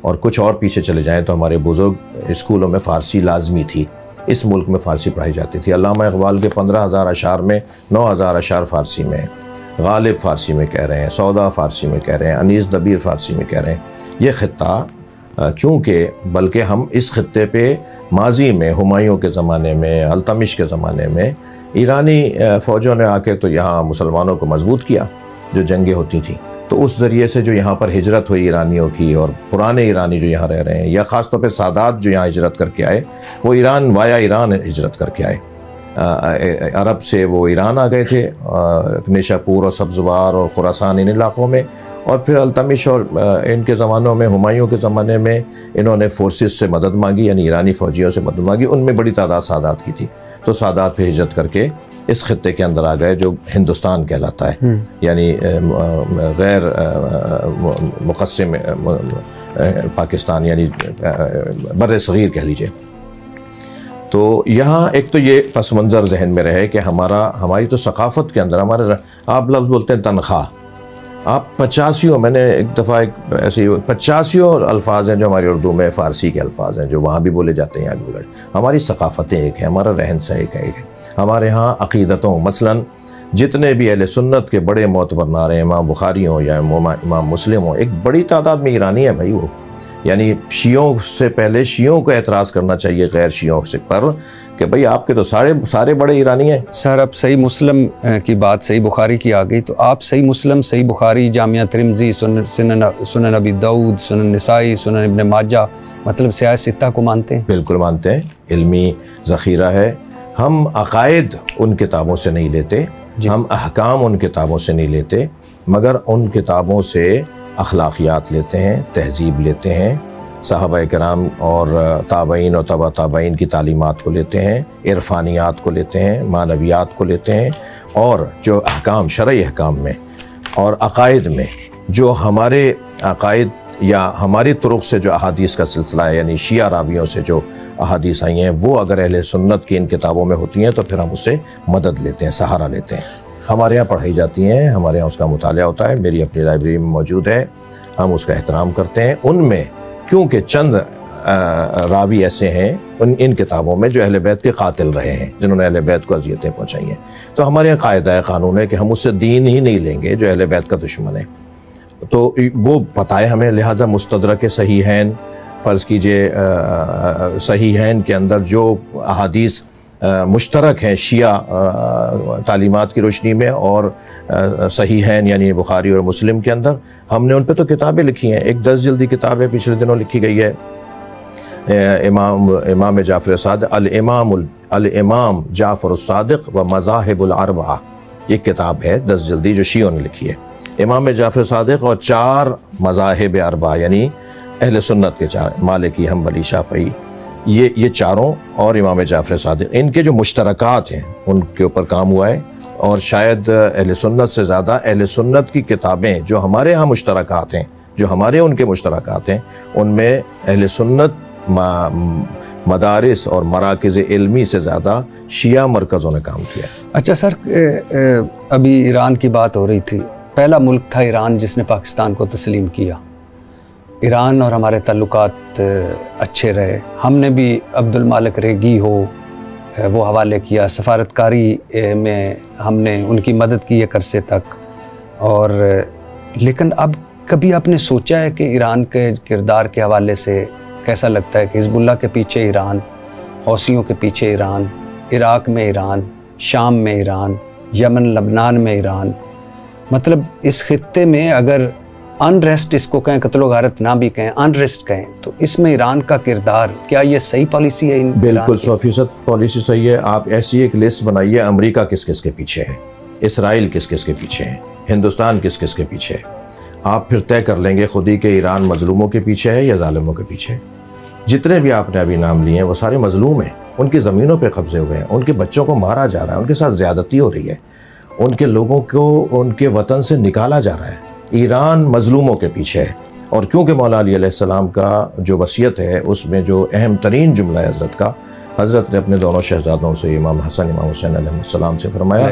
और कुछ और पीछे चले जाएँ तो हमारे बुज़ुर्ग स्कूलों में फ़ारसी लाजमी थी, इस मुल्क में फ़ारसी पढ़ाई जाती थी। अल्लामा इक़बाल के 15,000 अशार में 9,000 अशार फ़ारसी में, गालिब फ़ारसी में कह रहे हैं, सौदा फ़ारसी में कह रहे हैं, अनीस दबीर फ़ारसी में कह रहे हैं। ये ख़ित्ता क्योंकि बल्कि हम इस ख़ित्ते पे माजी में हुमायूं के ज़माने में, अल्तमिश के ज़माने में ईरानी फ़ौजों ने आके तो यहाँ मुसलमानों को मजबूत किया, जो जंगें होती थी, तो उस ज़रिए से जो यहाँ पर हिजरत हुई ईरानियों की, और पुराने ईरानी जो यहाँ रह रहे हैं, या ख़ास तौर पे सादात जो यहाँ हिजरत करके आए, वो ईरान वाया ईरान हिजरत करके आए। अरब से वो ईरान आ गए थे, निशापुर और सब्ज़वार और खुरासान इन इलाक़ों में, और फिर अल्तमिश और इनके ज़मानों में, हुमायूं के ज़माने में इन्होंने फोर्सेस से मदद मांगी, यानी ईरानी फ़ौजियों से मदद मांगी, उनमें बड़ी तादाद सादात की थी, तो सादात पे हिजरत करके इस खित्ते के अंदर आ गए जो हिंदुस्तान कहलाता है, यानी गैर मुक़स्सिम पाकिस्तान, यानी बर्र सग़ीर कह लीजिए। तो यहाँ एक तो ये पस मंज़र जहन में रहे कि हमारी तो सकाफ़त के अंदर हमारे, आप लफ्ज़ बोलते हैं तनख्वाह, आप 85 मैंने एक दफ़ा एक ऐसे 85 अल्फाज हैं जो हमारी उर्दू में फ़ारसी के अल्फाज हैं जो वहाँ भी बोले जाते हैं, यहाँ भी बोले। हमारी सकाफ़तें एक है, हमारा रहन सहन एक है, हमारे यहाँ अक़ीदतों, मसलन जितने भी अहले सुन्नत के बड़े मोतबर नारे, इमाम बुखारी हों या इमाम मुस्लिम हों, एक बड़ी तादाद में ईरानी है भाई वो, यानी शियों से पहले शियों को एतराज़ करना चाहिए गैर शियों से पर, कि भाई आपके तो सारे बड़े ईरानी हैं। सर अब सही मुस्लिम की बात सही बुखारी की आ गई, तो आप सही मुस्लिम, सही बुखारी, जामिया तिरमिज़ी, सुनन अबी दाऊद, सुनन निसाई, सुनन इब्न माजा, मतलब सियाह सित्ता को मानते हैं? बिल्कुल मानते हैं, इल्मी ज़ख़ीरा है। हम अक़ायद उन किताबों से नहीं लेते, हम अहकाम उन किताबों से नहीं लेते, मगर उन किताबों से अखलाक़ियात लेते हैं, तहज़ीब लेते हैं, सहाबा किराम और ताबईन और तबा ताबईन की तालीमात को लेते हैं, इरफानियात को लेते हैं, मानवियात को लेते हैं, और जो अहकाम शरई अहकाम में और अक़ायद में जो हमारे अक़ायद या हमारी तुरुक़ से जो अहादीस का सिलसिला है, यानी शिया रावियों से जो अहादीस आई हैं, वो अगर अहले सुन्नत की इन किताबों में होती हैं तो फिर हम उससे मदद लेते हैं, सहारा लेते हैं। हमारे यहाँ पढ़ाई जाती हैं, हमारे यहाँ उसका मुतालिया होता है, मेरी अपनी लाइब्रेरी में मौजूद है, हम उसका एहतराम करते हैं। उनमें क्योंकि चंद रावी ऐसे हैं इन किताबों में जो अहले बैत के कातिल रहे हैं, जिन्होंने अहले बैत को अज़ियतें पहुँचाई हैं, तो हमारे यहाँ कायदा कानून है कि हम उससे दीन ही नहीं लेंगे जो अहले बैत का दुश्मन है। तो वो पता है हमें, लिहाजा मुस्तदरक सहीहैन, फ़र्ज़ कीजिए सहीहैन के अंदर जो अहादीस मुश्तरक हैं शिया तालीमात की रोशनी में और सहीहैन यानी बुखारी और मुस्लिम के अंदर, हमने उन पर तो किताबें लिखी हैं। एक 10 जल्दी किताब है, पिछले दिनों लिखी गई है, इमाम जाफ़र सादिक़ अल-इमाम जाफ़र सादिक़ व मज़ाहिबुल अरबा, ये किताब है 10 जल्दी जो शियों ने लिखी है। इमाम जाफ़र सादिक़ और 4 मज़ाहिब अरबा यानी अहले सुन्नत के 4, मालिकी, हम्बली, शाफ़ई, ये चारों और इमाम जाफ़र सादिक़, इनके जो मुश्तरकात हैं उनके ऊपर काम हुआ है। और शायद अहले सुन्नत से ज़्यादा अहले सुन्नत की किताबें जो हमारे यहाँ मुश्तरकात हैं, जो हमारे उनके मुश्तरकात हैं, उनमें अहले सुन्नत मदारिस और मराकिज़ इल्मी से ज़्यादा शिया मरकज़ों ने काम किया। अच्छा सर, अभी ईरान की बात हो रही थी। पहला मुल्क था ईरान जिसने पाकिस्तान को तस्लीम किया। ईरान और हमारे ताल्लुकात अच्छे रहे। हमने भी अब्दुल मालिक रेगी हो वो हवाले किया, सफारतकारी में हमने उनकी मदद की एक अरसे तक। और लेकिन अब कभी आपने सोचा है कि ईरान के किरदार के हवाले से कैसा लगता है कि हिज़्बुल्लाह के पीछे ईरान, हौसियों के पीछे ईरान, इराक़ में ईरान, शाम में ईरान, यमन लबनान में ईरान, मतलब इस खित्ते में अगर अनरेस्ट इसको कहें, कत्लो गारत ना भी कहें, अनरेस्ट कहें, तो इसमें ईरान का किरदार, क्या ये सही पॉलिसी है? बिल्कुल 100% पॉलिसी सही है। आप ऐसी एक लिस्ट बनाइए, अमेरिका किस किस के पीछे है, इसराइल किस किस के पीछे है, हिंदुस्तान किस किस के पीछे है। आप फिर तय कर लेंगे खुद ही कि ईरान मजलूमों के पीछे है या जालिमों के पीछे है। जितने भी आपने अभी नाम लिए हैं वो सारे मजलूम हैं, उनकी ज़मीनों पर कब्जे हुए हैं, उनके बच्चों को मारा जा रहा है, उनके साथ ज़्यादती हो रही है, उनके लोगों को उनके वतन से निकाला जा रहा है। ईरान मजलूमों के पीछे है। और क्योंकि मौला अली अलैहिस्सलाम का जो वसीयत है उसमें जो अहम तरीन जुमला है हज़रत का, हज़रत ने अपने दोनों शहज़ादों से इमाम हसन इमाम हुसैन अलैहिस्सलाम से फरमाया,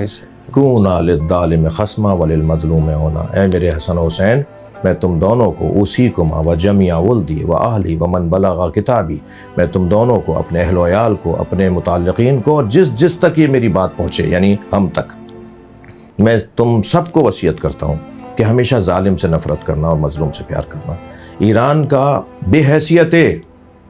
कूना लिज़्ज़ालिम ख़स्मा वलिल मज़लूम होना, ऐ मेरे हसन हुसैन, मैं तुम दोनों को उसी को व जमिया वल्दी व आहली व मन बलगा किताबी, मैं तुम दोनों को, अपने अहल व अयाल को, अपने मुताल्लिक़ीन को, और जिस तक ये मेरी बात पहुँचे यानी हम तक, मैं तुम सबको वसीयत करता हूँ कि हमेशा जालिम से नफ़रत करना और मज़लूम से प्यार करना। ईरान का बेहैसियत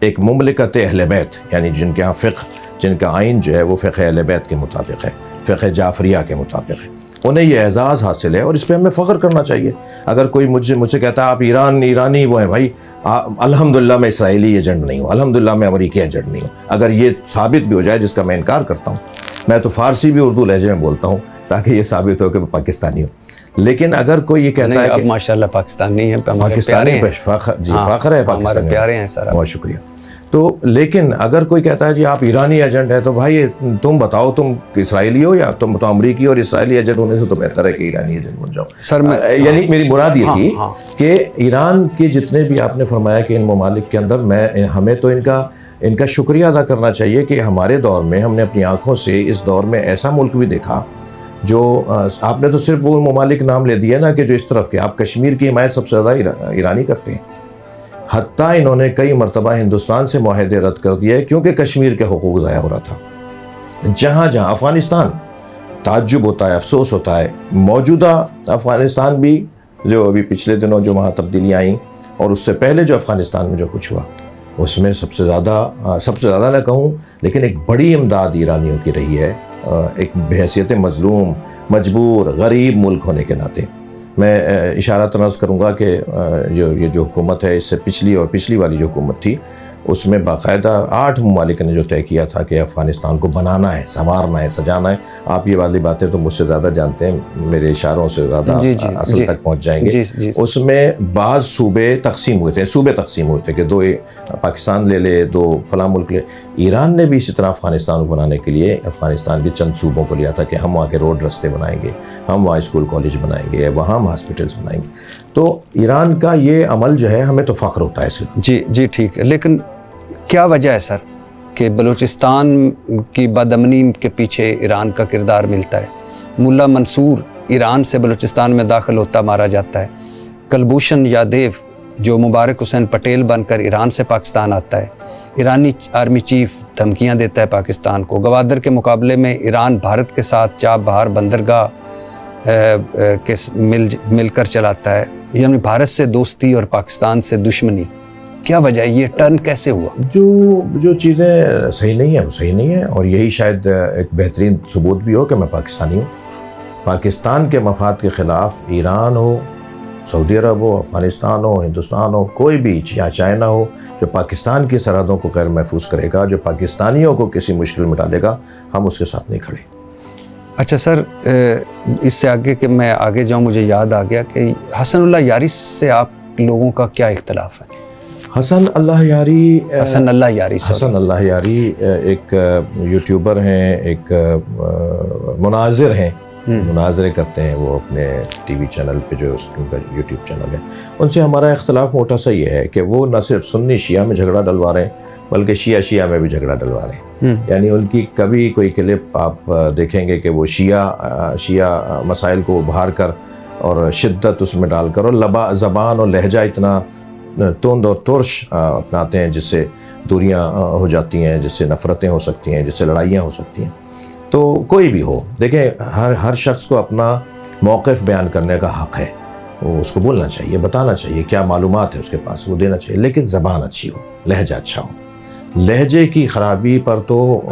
एक मुमलिकत अहले बैत, यानी जिनके यहाँ फ़िक़्ह, जिनका आइन जो है वो फ़िक़्ह अहले बैत के मुताबिक है, फ़िक़्ह जाफ़रिया के मुताबिक है, उन्हें ये एज़ाज़ हासिल है और इस पर हमें फ़ख्र करना चाहिए। अगर कोई मुझसे कहता है आप ईरानी वो है, भाई अल्हम्दुलिल्लाह मैं इसराइली एजेंट नहीं हूँ, अल्हम्दुलिल्लाह मैं अमरीकी एजेंट नहीं हूँ। अगर ये साबित भी हो जाए, जिसका मैं इनकार करता हूँ, मैं तो फ़ारसी भी उर्दू लहजे में बोलता हूँ ताकि ये साबित हो कि मैं पाकिस्तानी हूँ। लेकिन अगर कोई ये कहता है कि माशाल्लाह पाकिस्तानी है, पाकिस्तानी है, फ़ख्र है, पाकिस्तानी प्यारे हैं सर, बहुत शुक्रिया। तो लेकिन अगर कोई कहता है जी आप ईरानी एजेंट है, तो भाई तुम बताओ तुम इसराइली हो या तुम तो अमरीकी और इसराइली एजेंट होने से तो बेहतर है कि ईरानी एजेंट बन जाओ सर। यानी मेरी मुराद ये थी कि ईरान के जितने भी आपने फरमाया कि इन ममालिक के अंदर हमें तो इनका शुक्रिया अदा करना चाहिए कि हमारे दौर में हमने अपनी आँखों से इस दौर में ऐसा मुल्क भी देखा जो आपने तो सिर्फ वो ममालिक नाम ले दिया ना कि जो इस तरफ के, आप कश्मीर की हिमायत सबसे ज़्यादा ईरानी करते हैं। हत्ता इन्होंने कई मरतबा हिंदुस्तान से मुआहदे रद्द कर दिए क्योंकि कश्मीर के हुकूक ज़ाया हो रहा था। जहाँ जहाँ अफ़गानिस्तान, ताज्जुब होता है, अफसोस होता है, मौजूदा अफ़गानिस्तान भी जो अभी पिछले दिनों जो वहाँ तब्दीलियाँ आई और उससे पहले जो अफ़गानिस्तान में जो कुछ हुआ, उसमें सबसे ज़्यादा ना कहूँ लेकिन एक बड़ी इमदाद ईरानियों की रही है, एक बहैसियत मज़लूम, मजबूर, गरीब मुल्क होने के नाते। मैं इशारा तनज़ करूँगा कि ये जो हुकूमत है, इससे पिछली वाली जो हुकूमत थी उसमें बाकायदा 8 ममालिक ने जो तय किया था कि अफ़गानिस्तान को बनाना है, संवारना है, सजाना है। आप ये वाली बातें तो मुझसे ज़्यादा जानते हैं, मेरे इशारों से ज़्यादा असल तक पहुँच जाएंगे। उसमें बाज़ सूबे तकसीम हुए थे कि 2 पाकिस्तान ले ले, 2 फलां मुल्क ले। ईरान ने भी इसी तरह अफ़गानिस्तान को बनाने के लिए अफ़गानिस्तान के चंद सूबों को लिया था कि हम वहाँ के रोड रास्ते बनाएंगे, हम वहाँ स्कूल कॉलेज बनाएंगे, वहाँ हम हॉस्पिटल्स बनाएंगे। तो ईरान का ये अमल जो है हमें तो फ़ख्र होता है इसलिए। जी ठीक है, लेकिन क्या वजह है सर कि बलूचिस्तान की बदअमनी के पीछे ईरान का किरदार मिलता है? मुल्ला मंसूर ईरान से बलूचिस्तान में दाखिल होता मारा जाता है। कलभूषण यादेव जो मुबारक हुसैन पटेल बनकर ईरान से पाकिस्तान आता है, ईरानी आर्मी चीफ धमकियां देता है पाकिस्तान को। गवादर के मुकाबले में ईरान भारत के साथ चाबहार बंदरगाह के मिलकर चलाता है, यानी भारत से दोस्ती और पाकिस्तान से दुश्मनी। क्या वजह है, ये टर्न कैसे हुआ? जो चीज़ें सही नहीं है वो सही नहीं है, और यही शायद एक बेहतरीन सबूत भी हो कि मैं पाकिस्तानी हूँ। पाकिस्तान के मफाद के ख़िलाफ़ ईरान हो सऊदी अरब हो, अफ़गानिस्तान हो, हिंदुस्तान हो, कोई भी, या चाइना हो, जो पाकिस्तान की सरहदों को गैर महफूज करेगा, जो पाकिस्तानियों को किसी मुश्किल में डालेगा, हम उसके साथ नहीं खड़े। अच्छा सर, इससे आगे कि मैं आगे जाऊं, मुझे याद आ गया कि हसनुल्लाह यारी से आप लोगों का क्या इख्तलाफ है? हसन अल्लाह यारी एक यूट्यूबर हैं, एक मुनाजिर हैं, मुनाजरे करते हैं वो अपने टीवी चैनल पे, जो उनका यूट्यूब चैनल है। उनसे हमारा इख्तलाफ मोटा सा ये है कि वो न सिर्फ सुन्नी शिया में झगड़ा डलवा रहे हैं, बल्कि शिया में भी झगड़ा डलवा रहे हैं। यानी उनकी कभी कोई क्लिप आप देखेंगे कि वो शिया मसाइल को उभार कर और शिद्दत उसमें डालकर और ज़बान और लहजा इतना तोंद और तुर्श अपनाते हैं जिससे दूरियां हो जाती हैं, जिससे नफ़रतें हो सकती हैं, जिससे लड़ाइयाँ हो सकती हैं। तो कोई भी हो, देखें, हर शख्स को अपना मौक़िफ़ बयान करने का हक़ है, वो उसको बोलना चाहिए, बताना चाहिए, क्या मालूमात है उसके पास वो देना चाहिए, लेकिन ज़बान अच्छी हो, लहजा अच्छा हो। लहजे की ख़राबी पर तो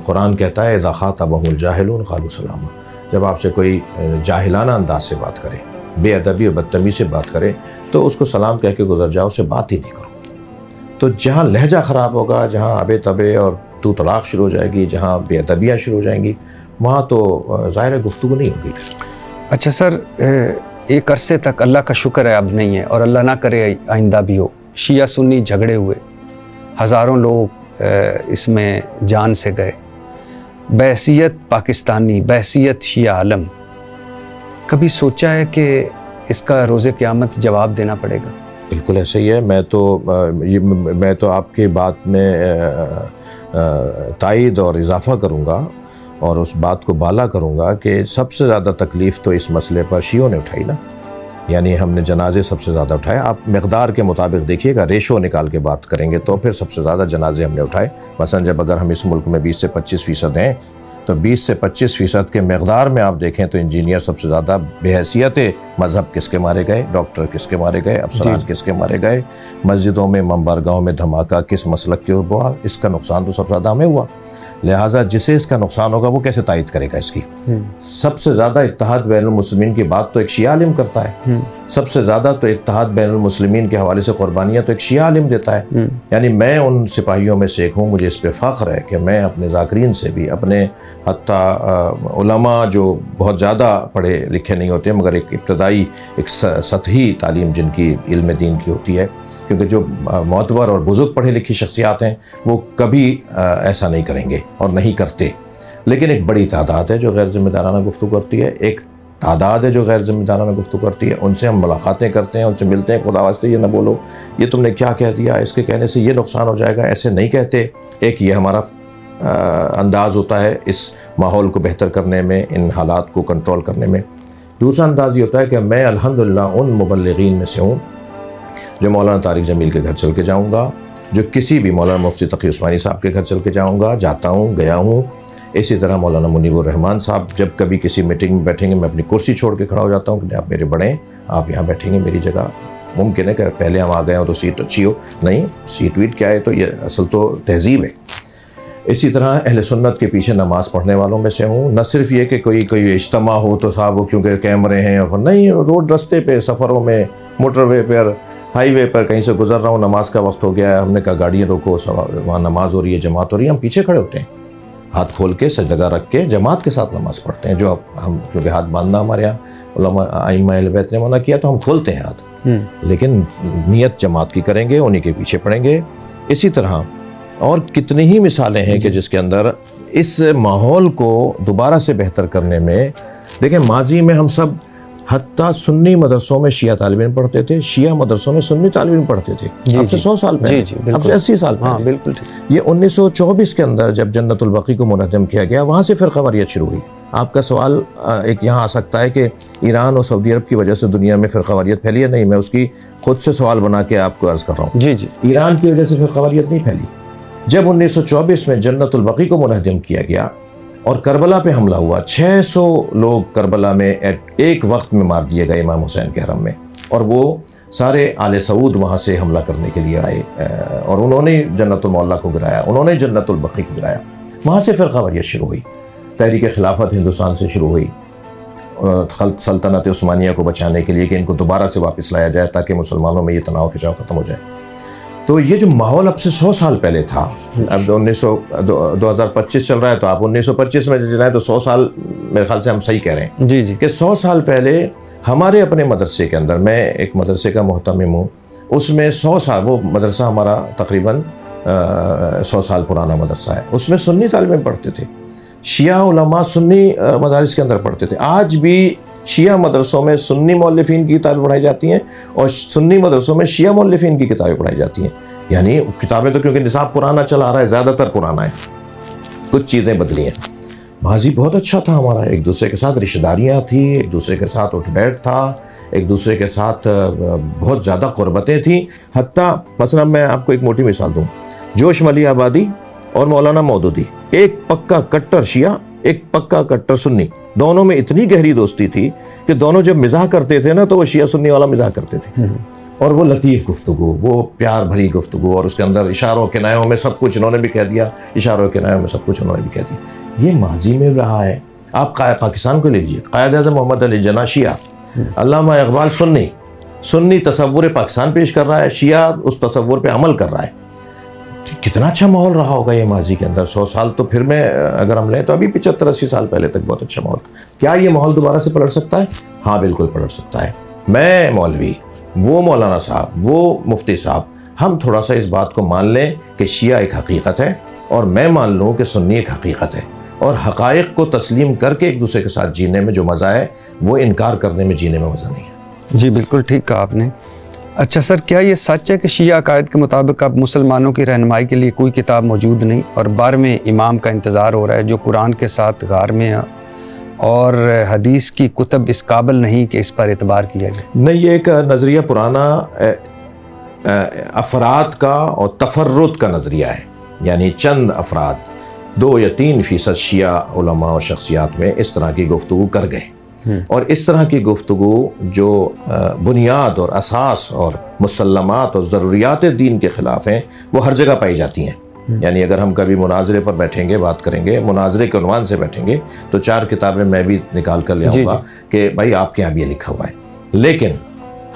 कुरान कहता है इज़ा ख़ातबहुमुल जाहिलून क़ालू सलामा, जब आपसे कोई जाहिलाना अंदाज से बात करे, बेअदबी और बदतमीज़ी से बात करे, तो उसको सलाम कह के गुजर जाओ, उससे बात ही नहीं करो। तो जहाँ लहजा ख़राब होगा, जहाँ अबे तबे और तू तलाक शुरू हो जाएगी, जहाँ बेअदबियाँ शुरू हो जाएंगी, वहाँ तो ज़ाहिर गुफ्तगू नहीं होगी। अच्छा सर, एक अरसे तक अल्लाह का शुक्र है अब नहीं है, और अल्लाह ना करे आइंदा भी हो, शिया सुन्नी झगड़े हुए, हज़ारों लोग इसमें जान से गए, बहसीयत पाकिस्तानी, बहसीयत शिया आलम, कभी सोचा है कि इसका रोज़े क़यामत जवाब देना पड़ेगा? बिल्कुल ऐसे ही है। मैं तो आपकी बात में तायद और इजाफ़ा करूँगा और उस बात को बाला करूँगा कि सबसे ज़्यादा तकलीफ़ तो इस मसले पर शियों ने उठाई ना, यानी हमने जनाजे सबसे ज़्यादा उठाए। आप मकदार के मुताबिक देखिएगा, रेशो निकाल के बात करेंगे तो फिर सबसे ज़्यादा जनाजे हमने उठाए। मसलन जब अगर हम इस मुल्क में 20 से 25% हैं, तो 20 से 25% के मकदार में आप देखें तो इंजीनियर सबसे ज़्यादा, बेहैसियत मज़हब किसके मारे गए, डॉक्टर किसके मारे गए, अफसरान किसके मारे गए, मस्जिदों में, मंबरगाहों में धमाका किस मसलक के हुआ, इसका नुकसान तो सबसे ज़्यादा हमें हुआ। लिहाजा जिसे इसका नुकसान होगा वो कैसे तायद करेगा इसकी? सबसे ज़्यादा इत्तेहाद बैनुल मुस्लिमीन की बात तो एक शिया आलिम करता है, सबसे ज़्यादा तो इत्तेहाद बैनुल मुस्लिमीन के हवाले से कुर्बानियाँ तो एक शिया आलिम देता है। यानी मैं उन सिपाहियों में से एक हूँ, मुझे इस पर फ़ख्र है कि मैं अपने ज़ाकिरीन से भी, अपने हत्ता उलमा जो बहुत ज़्यादा पढ़े लिखे नहीं होते मगर एक इब्तदाई, एक सतही तालीम जिनकी इल्म दीन की होती है, क्योंकि जो मोतबर और बुजुर्ग पढ़े लिखी शख्सियात हैं वो कभी ऐसा नहीं करेंगे और नहीं करते। लेकिन एक बड़ी तादाद है जो गैर ज़िम्मेदाराना गुफ्तगू करती है, एक तादाद है जो गैर ज़िम्मेदाराना गुफ्तगू करती है। उनसे हम मुलाकातें करते हैं, उनसे मिलते हैं, खुदा वास्ते ये ना बोलो, ये तुमने क्या कह दिया, इसके कहने से ये नुकसान हो जाएगा, ऐसे नहीं कहते। एक ये हमारा अंदाज़ होता है इस माहौल को बेहतर करने में, इन हालात को कंट्रोल करने में। दूसरा अंदाज़ ये होता है कि मैं अल्हम्दुलिल्लाह उन मुबल्लिगीन में से हूँ जो मौलाना तारिक जमील के घर चल के जाऊँगा, जो किसी भी मौलाना मुफ्ती तकी उस्मानी साहब के घर चल के जाऊँगा, जाता हूँ, गया हूँ। इसी तरह मौलाना मुनीबुर रहमान साहब जब कभी किसी मीटिंग में बैठेंगे, मैं अपनी कुर्सी छोड़ के खड़ा हो जाता हूँ कि आप मेरे बड़े हैं, आप यहाँ बैठेंगे मेरी जगह। मुमकिन है कि पहले हम आ गए हों तो सीट अच्छी हो, नहीं, सीट वीट क्या है, तो ये असल तो तहजीब है। इसी तरह अहले सुन्नत के पीछे नमाज़ पढ़ने वालों में से हूँ। न सिर्फ ये कि कोई इज्तिमा हो तो साहब वो क्योंकि कैमरे हैं, और नहीं, रोड रास्ते पे, सफ़रों में, मोटरवे पर, हाईवे पर कहीं से गुजर रहा हूँ, नमाज का वक्त हो गया है, हमने कहा गाड़ियाँ रोको, वहाँ नमाज हो रही है, जमात हो रही है, हम पीछे खड़े होते हैं, हाथ खोल के सजदा रख के जमात के साथ नमाज पढ़ते हैं। जो हम, क्योंकि हाथ बांधना हमारे यहाँ उलमा आइम्मा अहले बैत ने मना किया तो हम खोलते हैं हाथ, लेकिन नियत जमात की करेंगे, उन्हीं के पीछे पढ़ेंगे। इसी तरह और कितनी ही मिसालें हैं कि जिसके अंदर इस माहौल को दोबारा से बेहतर करने में, देखें माजी में हम सब हत्ता सुन्नी मदरसों में शिया तालिब इल्म पढ़ते थे, शिया मदरसों में सुन्नी तालिब इल्म पढ़ते थे। अब से 100 साल पहले, अब से 80 साल पहले। हाँ, बिल्कुल। ये 1924 के अंदर जब जन्नतुल बकी को मुनज़्ज़म किया गया, वहाँ से फ़िरक़ावारियत शुरू हुई। आपका सवाल एक यहाँ आ सकता है कि ईरान और सऊदी अरब की वजह से दुनिया में फ़िरक़ावारियत फैली है। नहीं, मैं उसकी खुद से सवाल बना के आपको अर्ज़ कर रहा हूँ। जी जी, ईरान की वजह से फ़िरक़ावारियत नहीं फैली। जब 1924 में जन्नतुल बकी को मुनज़्ज़म किया गया और करबला पे हमला हुआ, 600 लोग करबला में एक वक्त में मार दिए गए इमाम हुसैन के हरम में, और वो सारे आले सऊद वहाँ से हमला करने के लिए आए और उन्होंने जन्नतुल मौला को गिराया, उन्होंने जन्नतुल बकी को गिराया। वहाँ से फ़िरक़ावारियत शुरू हुई, तहरीक खिलाफत हिंदुस्तान से शुरू हुई सल्तनत उस्मानिया को बचाने के लिए कि इनको दोबारा से वापस लाया जाए ताकि मुसलमानों में ये तनाव खिंचाव ख़त्म हो जाए। तो ये जो माहौल अब से 100 साल पहले था, अब 2025 चल रहा है, तो आप 1925 में जाए तो 100 साल मेरे ख्याल से हम सही कह रहे हैं जी जी, कि 100 साल पहले हमारे अपने मदरसे के अंदर, मैं एक मदरसे का मोहतमिम हूँ, उसमें 100 साल, वो मदरसा हमारा तकरीबन 100 साल पुराना मदरसा है, उसमें सुन्नी तालिब इल्म पढ़ते थे, शिया उलमा सुन्नी मदारिस के अंदर पढ़ते थे। आज भी शिया मदरसों में सुन्नी मौलफीन की किताबें पढ़ाई जाती हैं और सुन्नी मदरसों में शिया मौलफीन की किताबें पढ़ाई जाती हैं। यानी किताबें तो, क्योंकि निसाब पुराना चला आ रहा है, ज़्यादातर पुराना है, कुछ चीज़ें बदली हैं। माजी बहुत अच्छा था हमारा, एक दूसरे के साथ रिश्तेदारियाँ थी, एक दूसरे के साथ उठ बैठ था, एक दूसरे के साथ बहुत ज़्यादा क़ुरबतें थीं। हत्ता मसलन मैं आपको एक मोटी मिसाल दूँ, जोश मली आबादी और मौलाना मौदूदी, एक पक्का कट्टर शिया, एक पक्का कट्टर सुन्नी, दोनों में इतनी गहरी दोस्ती थी कि दोनों जब मिजाह करते थे ना तो वो शिया सुन्नी वाला मिजाह करते थे, और वो लतीफ़ गुफ्तगू, वो प्यार भरी गुफ्तगू, और उसके अंदर इशारों किनायों में सब कुछ इन्होंने भी कह दिया, इशारों किनायों में सब कुछ उन्होंने भी कह दिया। ये माजी में रहा है। आप पाकिस्तान को ले लीजिए, कायद-ए-आज़म मोहम्मद अली जिन्ना शिया, अल्लामा इक़बाल सुन्नी, सुन्नी तसव्वुर पाकिस्तान पेश कर रहा है, शिया उस तसव्वुर पे अमल कर रहा है। कितना अच्छा माहौल रहा होगा ये माजी के अंदर। 100 साल तो फिर में अगर हम लें तो अभी 75-80 साल पहले तक बहुत अच्छा माहौल था। क्या ये माहौल दोबारा से पलट सकता है? हाँ बिल्कुल पलट सकता है। मैं मौलवी, वो मौलाना साहब, वो मुफ्ती साहब, हम थोड़ा सा इस बात को मान लें कि शिया एक हकीकत है और मैं मान लूँ कि सुन्नी एक हकीकत है, और हक़ाइक़ को तस्लीम करके एक दूसरे के साथ जीने में जो मज़ा है वो इनकार करने में जीने में मज़ा नहीं है। जी बिल्कुल ठीक कहा आपने। अच्छा सर, क्या ये सच है कि शिया अकायद के मुताबिक अब मुसलमानों की रहनुमाई के लिए कोई किताब मौजूद नहीं और 12वें इमाम का इंतज़ार हो रहा है जो कुरान के साथ गार में है, और हदीस की कुतब इस काबिल नहीं कि इस पर एतबार किया जाए? नहीं, ये एक नज़रिया पुराना अफराद का और तफर्रुद का नज़रिया है। यानी चंद अफराद 2 या 3% शिया उलमा और शख्सियात में इस तरह की गुफ्तगू कर गए, और इस तरह की गुफ्तगू जो बुनियाद और असास और मुसल्लमात और ज़रूरियात दीन के ख़िलाफ़ हैं वो हर जगह पाई जाती हैं। यानी अगर हम कभी मुनाजरे पर बैठेंगे, बात करेंगे, मुनाजरे के उन्वान से बैठेंगे तो 4 किताबें मैं भी निकाल कर ले आऊँगा कि भाई आपके यहाँ भी ये लिखा हुआ है। लेकिन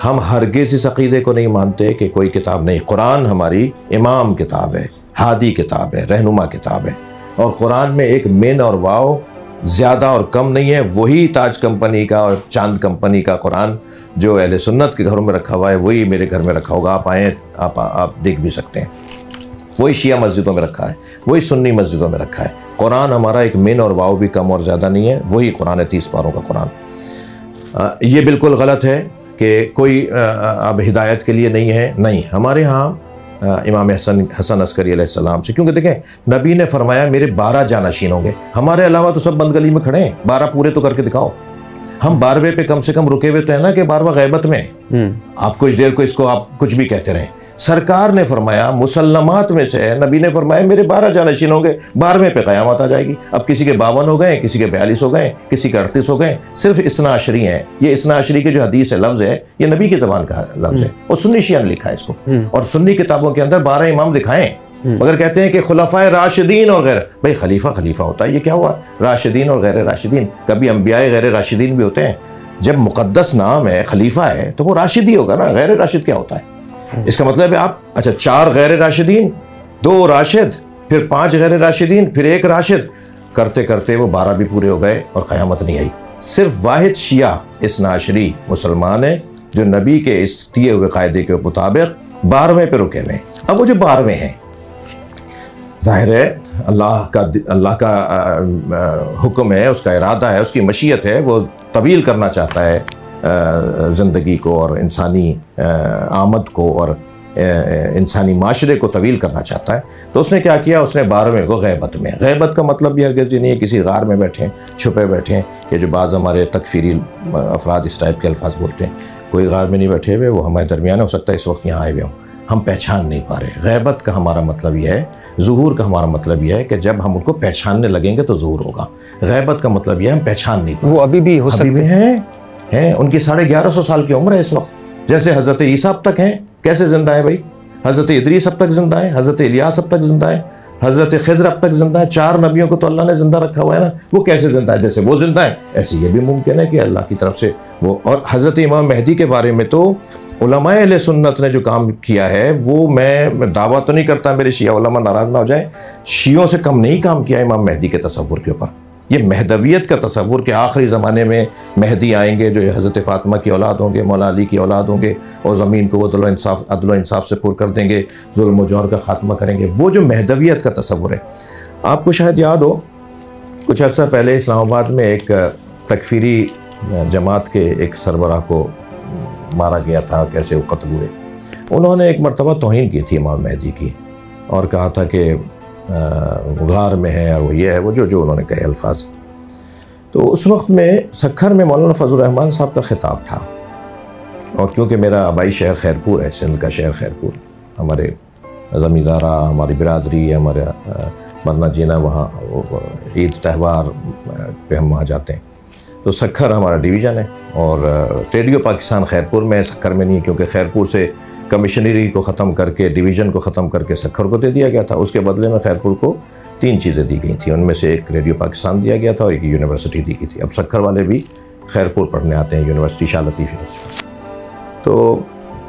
हम हरगिज़ इस अक़ीदे को नहीं मानते कि कोई किताब नहीं। कुरान हमारी इमाम किताब है, हादी किताब है, रहनुमा किताब है, और कुरान में एक मिन और वाव ज़्यादा और कम नहीं है। वही ताज कंपनी का और चांद कंपनी का कुरान जो अहले सुन्नत के घरों में रखा हुआ है वही मेरे घर में रखा होगा। आप आएँ, आप देख भी सकते हैं। वही शिया मस्जिदों में रखा है, वही सुन्नी मस्जिदों में रखा है। कुरान हमारा एक मिन और वाव भी कम और ज़्यादा नहीं है, वही कुरान है 30 पारों का कुरान। ये बिल्कुल गलत है कि कोई अब हिदायत के लिए नहीं है। नहीं, हमारे यहाँ इमाम हसन अस्करी अलैहिस्सलाम से, क्योंकि देखें नबी ने फरमाया मेरे 12 जानशीन होंगे, हमारे अलावा तो सब बंद गली में खड़े हैं, 12 पूरे तो करके दिखाओ। हम 12वें पे कम से कम रुके हुए तो है ना कि 12वां गैबत में। आप कुछ देर को इसको आप कुछ भी कहते रहें। सरकार ने फरमाया मुसल्लमात में से है, नबी ने फरमाया मेरे 12 जानशीन होंगे, 12वें पे क़यामत आ जाएगी। अब किसी के 52 हो गए, किसी के 42 हो गए, किसी के 38 हो गए, सिर्फ इस्ना अशरी हैं। ये इस्ना अशरी के जो हदीस है, लफ्ज़ है, ये नबी की ज़बान का लफ्ज़ है, और सुन्नी शिया ने लिखा है इसको, और सुन्नी किताबों के अंदर 12 इमाम दिखाएं, मगर कहते हैं कि खुलफाए राशिदीन और गैर। भाई खलीफा खलीफा होता है, ये क्या हुआ? राशिदीन और गैर राशिदीन। कभी अंबियाए गैर राशिदीन भी होते हैं। जब मुक़द्दस नाम है, खलीफा है, तो वो राशिदी होगा ना, गैर राशिद क्या होता है? इसका मतलब है आप, अच्छा 4 गैर राशिदीन, 2 राशिद, फिर 5 गैर राशिदीन, फिर 1 राशिद, करते करते वो 12 भी पूरे हो गए और क़यामत नहीं आई। सिर्फ वाहिद शिया इस्ना अशरी मुसलमान है जो नबी के इस दिए हुए कायदे के मुताबिक 12वें पे रुके हुए। अब वो जो 12वें हैं, जाहिर है अल्लाह का हुक्म है, उसका इरादा है, उसकी मशीयत है, वो तवील करना चाहता है ज़िंदगी को और इंसानी आमद को और इंसानी माशरे को तवील करना चाहता है। तो उसने क्या किया? उसने 12वें को गैबत में, गैबत का मतलब ये हरगिज़ नहीं है किसी गार में बैठें, छुपे बैठें, कि जो बाज़ हमारे तकफीरी अफराद इस टाइप के अल्फाज बोलते हैं। कोई गार में नहीं बैठे हुए, वो हमारे दरमियान हो सकता है इस वक्त यहाँ आए हुए हों, हम पहचान नहीं पा रहे। गैबत का हमारा मतलब यह है, ज़ुहूर का हमारा मतलब यह है कि जब हम उनको पहचानने लगेंगे तो ज़ुहूर होगा। गैबत का मतलब यह है हम पहचान नहीं पा रहे। वो अभी भी हो सकते हैं, उनकी 1150 साल की उम्र है इस वक्त। जैसे हज़रत ईसा अब तक हैं, कैसे ज़िंदा है भाई? हज़रत इदरीस अब तक ज़िंदा है, हज़रत इलियास अब तक ज़िंदा है, हज़रत खिज़र अब तक जिंदा है, 4 नबियों को तो अल्लाह ने जिंदा रखा हुआ है ना, वो कैसे जिंदा है? जैसे वो जिंदा है ऐसे ये भी मुमकिन है कि अल्लाह की तरफ से वो। और हज़रत इमाम मेहदी के बारे में तो उलमाए अहले सुन्नत ने जो काम किया है वो मैं दावा तो नहीं करता, मेरे शिया उलमा नाराज़ ना हो जाए, शियों से कम नहीं काम किया इमाम मेहदी के तसव्वुर के ऊपर। ये महदवियत का तसव्वुर कि आखिरी ज़माने में मेहदी आएंगे जो हज़रत फ़ातिमा की औलाद होंगे, मौला अली की औलाद होंगे, और ज़मीन को वो अदल इंसाफ से पुर कर देंगे, जुल्म व जौर का ख़ात्मा करेंगे। वो जो महदवियत का तसव्वुर है, आपको शायद याद हो कुछ अर्सा पहले इस्लामाबाद में एक तकफ़ीरी जमात के एक सरबराह को मारा गया था, कैसे वो कत्ल हुए। उन्होंने एक मरतबा तौहीन की थी इमाम मेहदी की और कहा था कि गार में है और वो ये है, वो जो उन्होंने कहे अल्फाज। तो उस वक्त में सखर में मौलाना फजल रहमान साहब का खिताब था, और क्योंकि मेरा आबाई शहर खैरपुर है, सिंध का शहर खैरपुर, हमारे ज़मींदारा, हमारी बिरादरी, हमारे मरना जीना वहाँ ईद त्यौहार पे हम वहाँ जाते हैं। तो सखर हमारा डिवीज़न है, और रेडियो पाकिस्तान खैरपुर में, सखर में नहीं, क्योंकि खैरपुर से कमिश्नरी को ख़त्म करके, डिवीज़न को ख़त्म करके सखर को दे दिया गया था। उसके बदले में खैरपुर को 3 चीज़ें दी गई थी, उनमें से एक रेडियो पाकिस्तान दिया गया था और एक यूनिवर्सिटी दी गई थी। अब सखर वाले भी खैरपुर पढ़ने आते हैं, यूनिवर्सिटी शाह लतीफ़ यूनिवर्सिटी। तो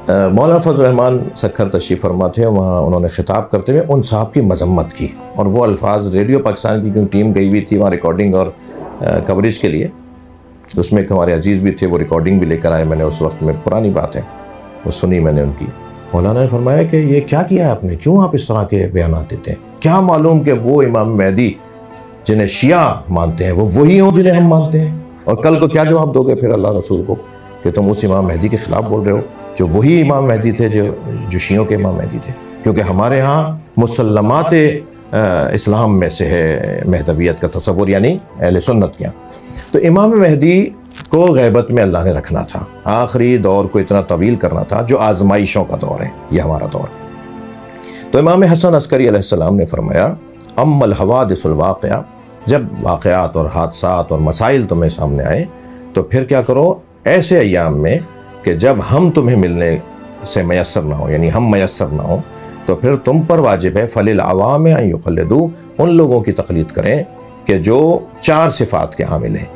मौलाना फजल रहमान सखर तशरीफ़ फरमा थे, वहाँ उन्होंने ख़िताब करते हुए उन साहब की मजम्मत की, और वो अल्फाज रेडियो पाकिस्तान की क्योंकि टीम गई हुई थी वहाँ रिकॉर्डिंग और कवरेज के लिए, उसमें एक हमारे अजीज़ भी थे, वो रिकॉर्डिंग भी लेकर आए। मैंने उस वक्त में, पुरानी बात है, वो सुनी मैंने उनकी। मौलाना ने फरमाया कि ये क्या किया है आपने, क्यों आप इस तरह के बयान देते हैं? क्या मालूम कि वो इमाम मेहदी जिन्हें शिया मानते हैं वो वही हों जिन्हें हम मानते हैं, और कल को क्या जवाब दोगे फिर अल्लाह रसूल को कि तुम उस इमाम मेहदी के ख़िलाफ़ बोल रहे हो जो वही इमाम मेहदी थे जो शियों के इमाम मेहदी थे। क्योंकि हमारे यहाँ मुसल्लमात इस्लाम में से है महदवियत का तसव्वुर, यानी अहले सुन्नत किया। तो इमाम मेहदी को गैबत में अल्लाह ने रखना था, आखिरी दौर को इतना तवील करना था जो आजमाइशों का दौर है, ये हमारा दौर। तो इमाम हसन अस्करी अलैहिस्सलाम ने फरमाया, अम्मल हवादिसुल वाक़िया, जब वाक़यात और हादसात और मसाइल तुम्हें सामने आए तो फिर क्या करो ऐसे अय्याम में कि जब हम तुम्हें मिलने से मयसर ना हो, यानी हम मयसर ना हो, तो फिर तुम पर वाजिब है फलिल अवाम अन युक़ल्लिदू, उन लोगों की तक़लीद करें कि जो 4 सिफ़ात के हामिल हैं,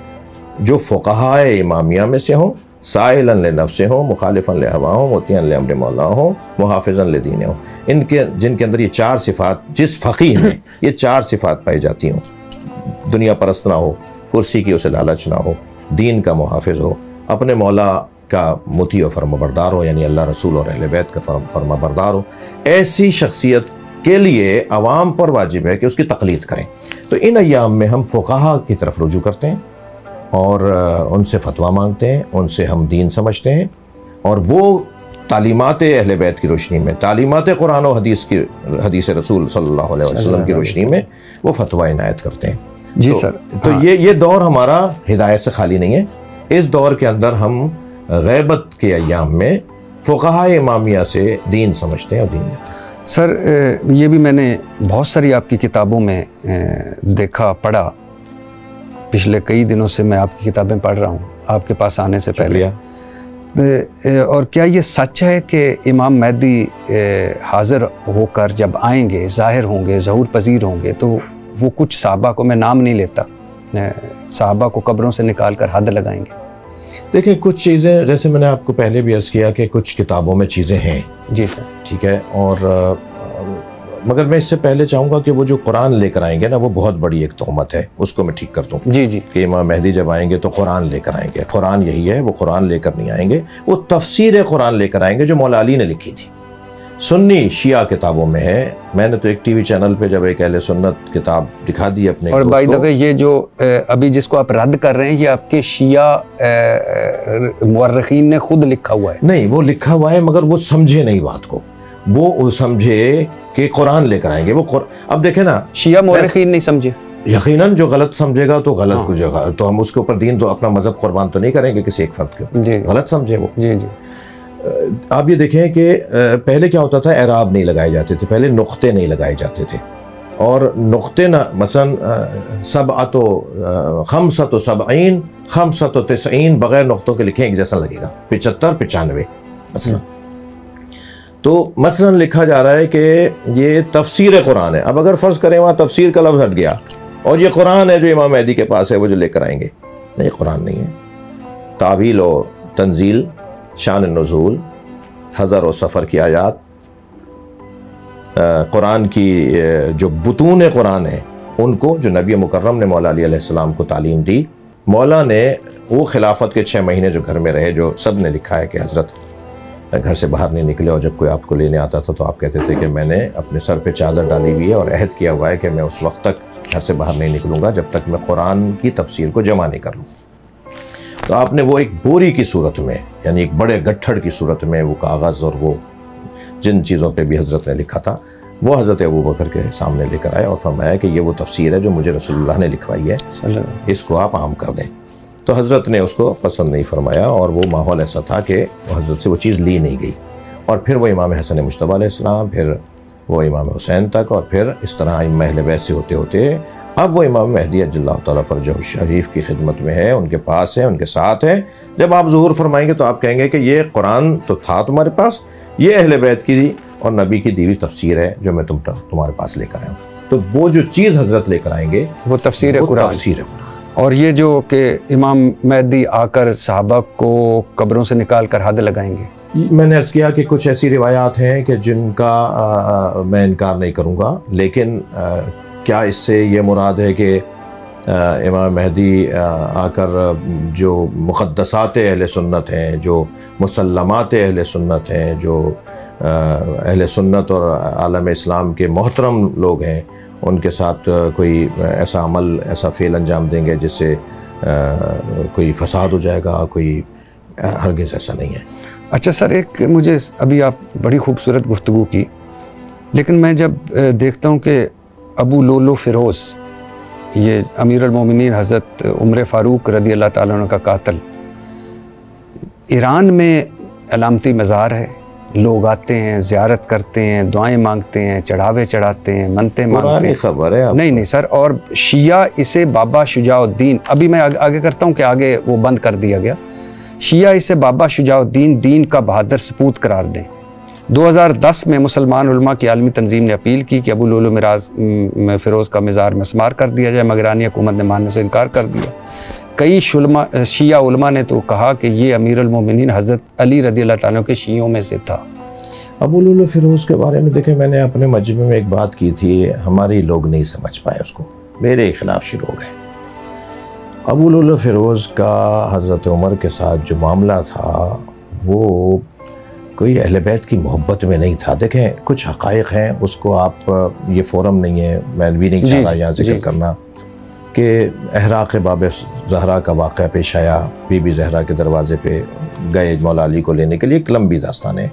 जो फ़ुक़हाए इमामिया में से हों, साइलन लिनफ़्सिही हों, मुखालिफ़न लिहवा हों, मुतियन लिअम्र मौला हों, मुहाफ़िज़न लिदीनिही हों, इनके जिनके अंदर ये 4 सिफ़ात, जिस फ़क़ीह में ये 4 सिफ़ात पाई जाती हों, दुनिया परस्त ना हो, कुर्सी की उसे लालच ना हो, दीन का मुहाफ़िज़ हो, अपने मौला का मुती और फर्माबरदार हो, यानी अल्लाह रसूल और अहले बैत का फर्माबरदार हो, ऐसी शख्सियत के लिए अवाम पर वाजिब है कि उसकी तक़लीद करें। तो इन अय्याम में हम फ़ुक़हा की तरफ रुजू करते हैं और उनसे फ़तवा मांगते हैं, उनसे हम दीन समझते हैं, और वो तालीमात अहले बैत की रोशनी में, तालीमात कुरान और हदीस रसूल सल्लल्लाहु अलैहि वसल्लम की रोशनी में वो फतवा इनायत करते हैं। जी तो, सर। तो हाँ। ये दौर हमारा हिदायत से खाली नहीं है। इस दौर के अंदर हम गैबत के अय्याम में फ़ुक़हा इमामिया से दीन समझते हैं और दीन लेते हैं। सर ये भी मैंने बहुत सारी आपकी किताबों में देखा, पढ़ा, पिछले कई दिनों से मैं आपकी किताबें पढ़ रहा हूँ आपके पास आने से पहले। और क्या ये सच है कि इमाम मेहदी हाज़िर होकर जब आएंगे, ज़ाहिर होंगे, ज़हूर पज़ीर होंगे, तो वो कुछ सहाबा को, मैं नाम नहीं लेता, सहाबा को कब्रों से निकाल कर हद लगाएंगे? देखिए, कुछ चीज़ें, जैसे मैंने आपको पहले भी अर्ज़ किया कि कुछ किताबों में चीज़ें हैं। जी सर। ठीक है, और मगर मैं इससे पहले चाहूँगा कि वो जो कुरान लेकर आएंगे ना, वो बहुत बड़ी एक तोहमत है, उसको मैं ठीक कर दूँ। जी जी। कि इमाम मेहदी जब आएंगे तो कुरान लेकर आएंगे। कुरान यही है, वो कुरान लेकर नहीं आएंगे, वो तफसीर कुरान लेकर आएंगे जो मौला अली ने लिखी थी। सुन्नी शिया किताबों में है। मैंने तो एक टीवी चैनल पे जब एक अहले सुन्नत किताब दिखा दी अपने, और बाय द वे ये जो अभी जिसको आप रद्द कर रहे हैं, ये आपके शिया मुअर्रिखीन ने खुद लिखा हुआ है? नहीं, वो लिखा हुआ है मगर वो समझे नहीं बात को, वो समझे कि कुरान लेकर आएंगे। वो अब देखे ना, शिया मुअर्रिखीन नहीं समझे। यकीनन जो गलत समझेगा तो गलत कुछ जगह, तो हम उसके ऊपर दीन, तो अपना मजहब कुर्बान तो नहीं करेंगे किसी एक फर्द के, गलत समझे वो। जी जी। आप ये देखें कि पहले क्या होता था, एराब नहीं लगाए जाते थे, पहले नुक्ते नहीं लगाए जाते थे, और नुक्ते ना मसलन सबअतो खमसतो सबईन खमसतो तिसईन बगैर नुक्तों के लिखे एक जैसा लगेगा, 75 95 मसलन। तो मसलन लिखा जा रहा है कि ये तफसीर कुरान है। अब अगर फ़र्ज़ करें वहाँ तफसीर का लफ्ज़ हट गया और ये कुरान है जो इमाम मेहदी के पास है वो जो लेकर आएंगे, नहीं, कुरान नहीं है। तावील व तंजील, शान नुज़ूल, हज़र और सफ़र की आयात, कुरान की जो बुतून कुरान है उनको जो नबी मुकर्रम ने मौला अली अलैहिस्सलाम को तालीम दी, मौला ने वो खिलाफत के 6 महीने जो घर में रहे, जो सब ने लिखा है कि हज़रत घर से बाहर नहीं निकले और जब कोई आपको लेने आता था तो आप कहते थे कि मैंने अपने सर पे चादर डाली हुई है और अहद किया हुआ है कि मैं उस वक्त तक घर से बाहर नहीं निकलूँगा जब तक मैं कुरान की तफसीर को जमा नहीं कर लूँ। तो आपने वो एक बोरी की सूरत में, यानी एक बड़े गट्ठड़ की सूरत में वो कागज़ और वो जिन चीज़ों पे भी हज़रत ने लिखा था वो हज़रत अबू बकर के सामने लेकर आए और फरमाया कि ये वो तफसीर है जो मुझे रसूलुल्लाह ने लिखवाई है, इसको आप आम कर दें। तो हज़रत ने उसको पसंद नहीं फरमाया और वो माहौल ऐसा था कि हज़रत से वो चीज़ ली नहीं गई। और फिर वो इमाम हसन मुज्तबा अलैहिस्सलाम, फिर वो इमाम हुसैन तक, और फिर इस तरह इमाम अहले बैत से होते होते अब वो इमाम मेहदी अज्जल्लाहु ताला फरजहु शरीफ की खिदमत में है, उनके पास है, उनके साथ है। जब आप ज़ुहूर फरमाएंगे तो आप कहेंगे कि ये कुरान तो था तुम्हारे पास, ये अहले बैत की और नबी की दीवी तफसीर है जो मैं तुम्हारे पास लेकर आया हूँ। तो वो जो चीज़ हज़रत लेकर आएंगे वो तफसीर कुरान। और ये जो कि इमाम मेहदी आकर सहाबा को कब्रों से निकाल कर हद लगाएंगे, मैंने अर्ज़ किया कि कुछ ऐसी रिवायात हैं कि जिनका मैं इनकार नहीं करूँगा, लेकिन क्या इससे ये मुराद है कि इमाम मेहदी आकर जो मुक़द्दसात अहले सुन्नत हैं, जो मुसल्लमात अहले सुन्नत हैं, जो अहले सुन्नत और आलम इस्लाम के मोहतरम लोग हैं, उनके साथ कोई ऐसा अमल, ऐसा फ़ेल अंजाम देंगे जिससे कोई फ़साद हो जाएगा, कोई हरगिज़ ऐसा नहीं है। अच्छा सर, एक मुझे अभी आप बड़ी खूबसूरत गुफ्तगू की, लेकिन मैं जब देखता हूँ कि अबू लुलु फ़िरोज़, ये अमीरुल मोमिनीन हज़रत उमर फ़ारूक रदी अल्लाह ताला अन्हु का कातिल, ईरान में अलामती मज़ार है, लोग आते हैं, ज़ियारत करते हैं, दुआएं मांगते हैं, चढ़ावे चढ़ाते हैं, मनते मांगते हैं। खबर है नहीं सर, और शिया इसे बाबा शुजाउद्दीन, अभी मैं आगे करता हूँ कि आगे वो बंद कर दिया गया, शिया इसे बाबा शुजाउद्दीन दीन का बहादुर सपूत करार दें। 2010 में मुसलमान उलमा की आलमी तंजीम ने अपील की कि अबू लुलु फ़िरोज़ का मज़ार मस्मार कर दिया जाए, मगर ईरानी हुकूमत ने मानने से इनकार कर दिया। कई शिया उलमा ने तो कहा कि ये अमीरुल मोमिनीन हज़रत अली रज़ी अल्लाह ताला के शियों में से था। अबू लुलु फ़िरोज़ के बारे में देखें, मैंने अपने मजमे में एक बात की थी, हमारे लोग नहीं समझ पाए उसको, मेरे खिलाफ शुरू हो गए। अबू लुलु फ़िरोज़ का हज़रत उमर के साथ जो मामला था वो कोई अहले बैत की मोहब्बत में नहीं था। देखें, कुछ हक़ाइक़ हैं, उसको आप, ये फ़ोरम नहीं है, मैं भी नहीं चाह रहा यहाँ जिक्र करना, कि अहराक़ बाब ज़हरा का वाक़या पेश आया, बीबी ज़हरा के दरवाज़े पे गए मौला अली को लेने के लिए, एक लंबी दास्तान है।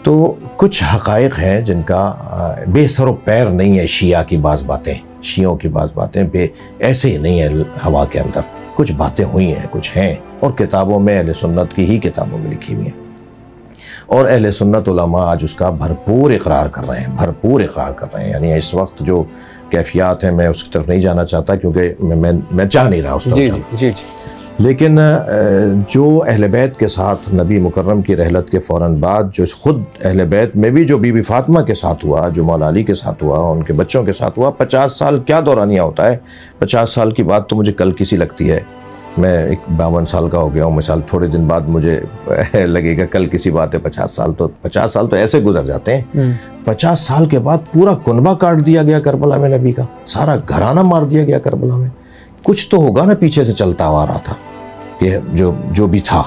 तो कुछ हक़ाइक़ हैं जिनका बेसर व पैर नहीं है। शिया की बाज़ बातें, शियों की बाज़ बातें ऐसे ही नहीं है हवा के अंदर, कुछ बातें हुई हैं, कुछ हैं, और किताबों में, अहले सुन्नत की ही किताबों में लिखी हुई हैं, और अहले सुन्नत उलमा आज उसका भरपूर इकरार कर रहे हैं, भरपूर इकरार कर रहे हैं। यानी इस वक्त जो कैफियत है, मैं उसकी तरफ नहीं जाना चाहता क्योंकि मैं चाह नहीं रहा उस तरफ। जी। लेकिन जो अहले बैत के साथ नबी मुकर्रम की रहलत के फ़ौरन बाद जो ख़ुद अहले बैत में भी जो बीबी फ़ातिमा के साथ हुआ, जो मौला अली के साथ हुआ, उनके बच्चों के साथ हुआ, 50 साल क्या दौरानिया होता है। 50 साल की बात तो मुझे कल किसी लगती है, मैं एक 52 साल का हो गया हूँ, मिसाल थोड़े दिन बाद मुझे लगेगा कल किसी बात है। 50 साल तो ऐसे गुजर जाते हैं। 50 साल के बाद पूरा कुनबा काट दिया गया करबला में, नबी का सारा घराना मार दिया गया करबला में। कुछ तो होगा ना पीछे से चलता आ रहा था, ये जो भी था।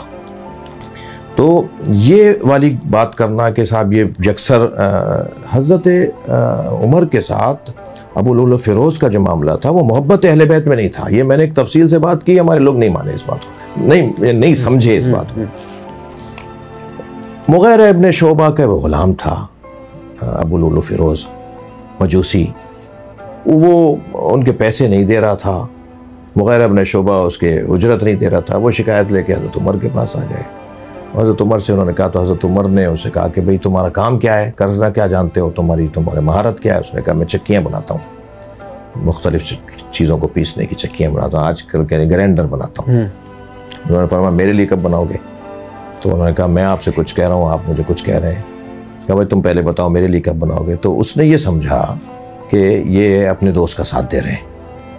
तो ये वाली बात करना कि साहब ये यकसर हज़रत उमर के साथ अबू लुलु फ़िरोज़ का जो मामला था वो मोहब्बत अहले बैत में नहीं था। ये मैंने एक तफसील से बात की, हमारे लोग नहीं माने इस बात को, नहीं समझे इस बात को। मुग़ीरा इब्न शोबा का वो ग़ुलाम था अबू लुलु फ़िरोज़, मजूसी, वो उनके पैसे नहीं दे रहा था। मुग़ीरा इब्न शोबा उसके उजरत नहीं दे रहा था। वो शिकायत लेके हज़रत उमर के पास आ गए। हज़रत उमर से उन्होंने कहा, तो हज़रत उमर ने उससे कहा कि भाई तुम्हारा काम क्या है, करना क्या जानते हो, तुम्हारे महारत क्या है। उसने कहा मैं चक्कियाँ बनाता हूँ, मुख्तलिफ़ चीज़ों को पीसने की चक्कियाँ बनाता हूँ, आजकल के ग्राइंडर बनाता हूँ। उन्होंने फरमाया मेरे लिए कब बनाओगे? तो उन्होंने कहा मैं आपसे कुछ कह रहा हूँ, आप मुझे कुछ कह रहे हैं। कि भाई तुम पहले बताओ मेरे लिए कब बनाओगे। तो उसने ये समझा कि ये अपने दोस्त का साथ दे रहे हैं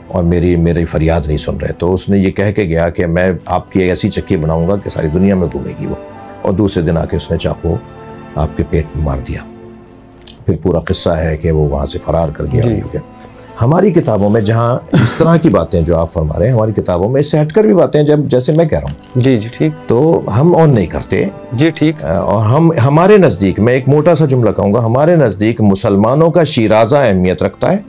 और मेरी फरियाद नहीं सुन रहे। तो उसने ये कह के गया कि मैं आपकी ऐसी चक्की बनाऊंगा कि सारी दुनिया में घूमेगी वो, और दूसरे दिन आके उसने चाकू आपके पेट में मार दिया। फिर पूरा किस्सा है कि वो वहाँ से फरार कर गया। हमारी किताबों में जहाँ इस तरह की बातें जो आप फरमा रहे हैं, हमारी किताबों में इससे हटकर भी बातें जब जैसे मैं कह रहा हूँ जी जी ठीक, तो हम ऑन नहीं करते जी ठीक। और हमारे नज़दीक, मैं एक मोटा सा जुमला कहूँगा, हमारे नज़दीक मुसलमानों का शिराजा अहमियत रखता है,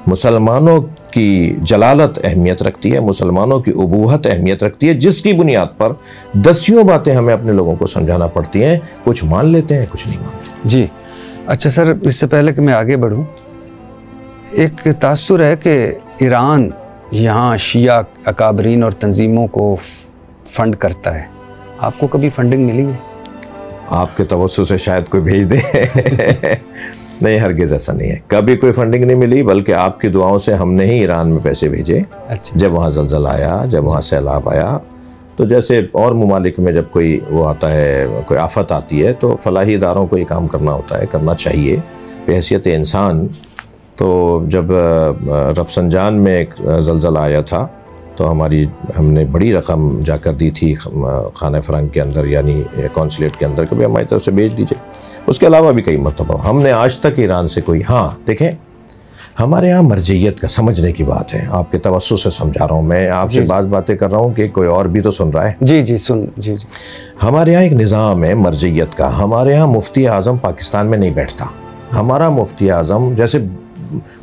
मुसलमानों की जलालत अहमियत रखती है, मुसलमानों की उबूहत अहमियत रखती है, जिसकी बुनियाद पर दसियों बातें हमें अपने लोगों को समझाना पड़ती हैं। कुछ मान लेते हैं, कुछ नहीं मानते। जी अच्छा सर, इससे पहले कि मैं आगे बढ़ूँ, एक तासुर है कि ईरान यहाँ शिया अकाबरीन और तंजीमों को फंड करता है। आपको कभी फंडिंग मिली है? आपके तवज्जो से शायद कोई भेज दे नहीं, हरगिज़ ऐसा नहीं है, कभी कोई फंडिंग नहीं मिली, बल्कि आपकी दुआओं से हमने ही ईरान में पैसे भेजे। अच्छा। जब वहाँ ज़लज़ला आया, जब वहाँ सैलाब आया, तो जैसे और ममालिक में जब कोई वो आता है, कोई आफत आती है, तो फलाही इदारों को ये काम करना होता है, करना चाहिए बहैसियत इंसान। तो जब रफसंजान में एक ज़लज़ला आया था तो हमने बड़ी रकम जाकर दी थी खाना फ़रंग के अंदर, यानी कौंसलेट के अंदर, कभी हमारी तरफ से भेज दीजिए। उसके अलावा भी कई मरतबा हमने आज तक ईरान से कोई, हाँ देखें, हमारे यहाँ मर्जियत का समझने की बात है, आपके तवज्जो से समझा रहा हूँ मैं, आपसे बातें कर रहा हूँ कि कोई और भी तो सुन रहा है। जी जी सुन, जी जी। हमारे यहाँ एक निज़ाम है मर्जियत का। हमारे यहाँ मुफ्ती आज़म पाकिस्तान में नहीं बैठता, हमारा मुफ्ती आज़म जैसे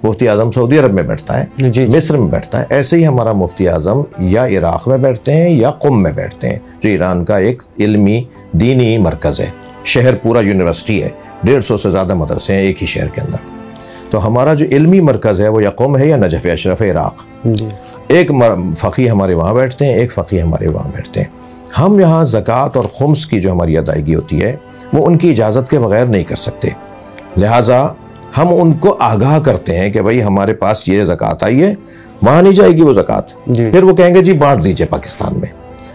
मुफ्ती आज़म सऊदी अरब में बैठता है, मिस्र में बैठता है, ऐसे ही हमारा मुफ्ती आज़म या इराक़ में बैठते हैं या कुम में बैठते हैं, जो ईरान का एक इल्मी दीनी मरकज़ है। शहर पूरा यूनिवर्सिटी है, 150 से ज़्यादा मदरसे हैं एक ही शहर के अंदर। तो हमारा जो इल्मी मरकज़ है वो या कुम है या नजफ़ अशरफ इराक़। एक फ़क़ी हमारे वहाँ बैठते हैं, एक फ़क़ी हमारे वहाँ बैठते हैं। हम यहाँ ज़कात और खुम्स की जो हमारी अदायगी होती है वो उनकी इजाज़त के बग़ैर नहीं कर सकते, लिहाजा हम उनको आगाह करते हैं कि भाई हमारे पास ये ज़कात आई है, वहाँ नहीं जाएगी वो ज़कात। फिर वो कहेंगे जी बांट दीजिए पाकिस्तान में।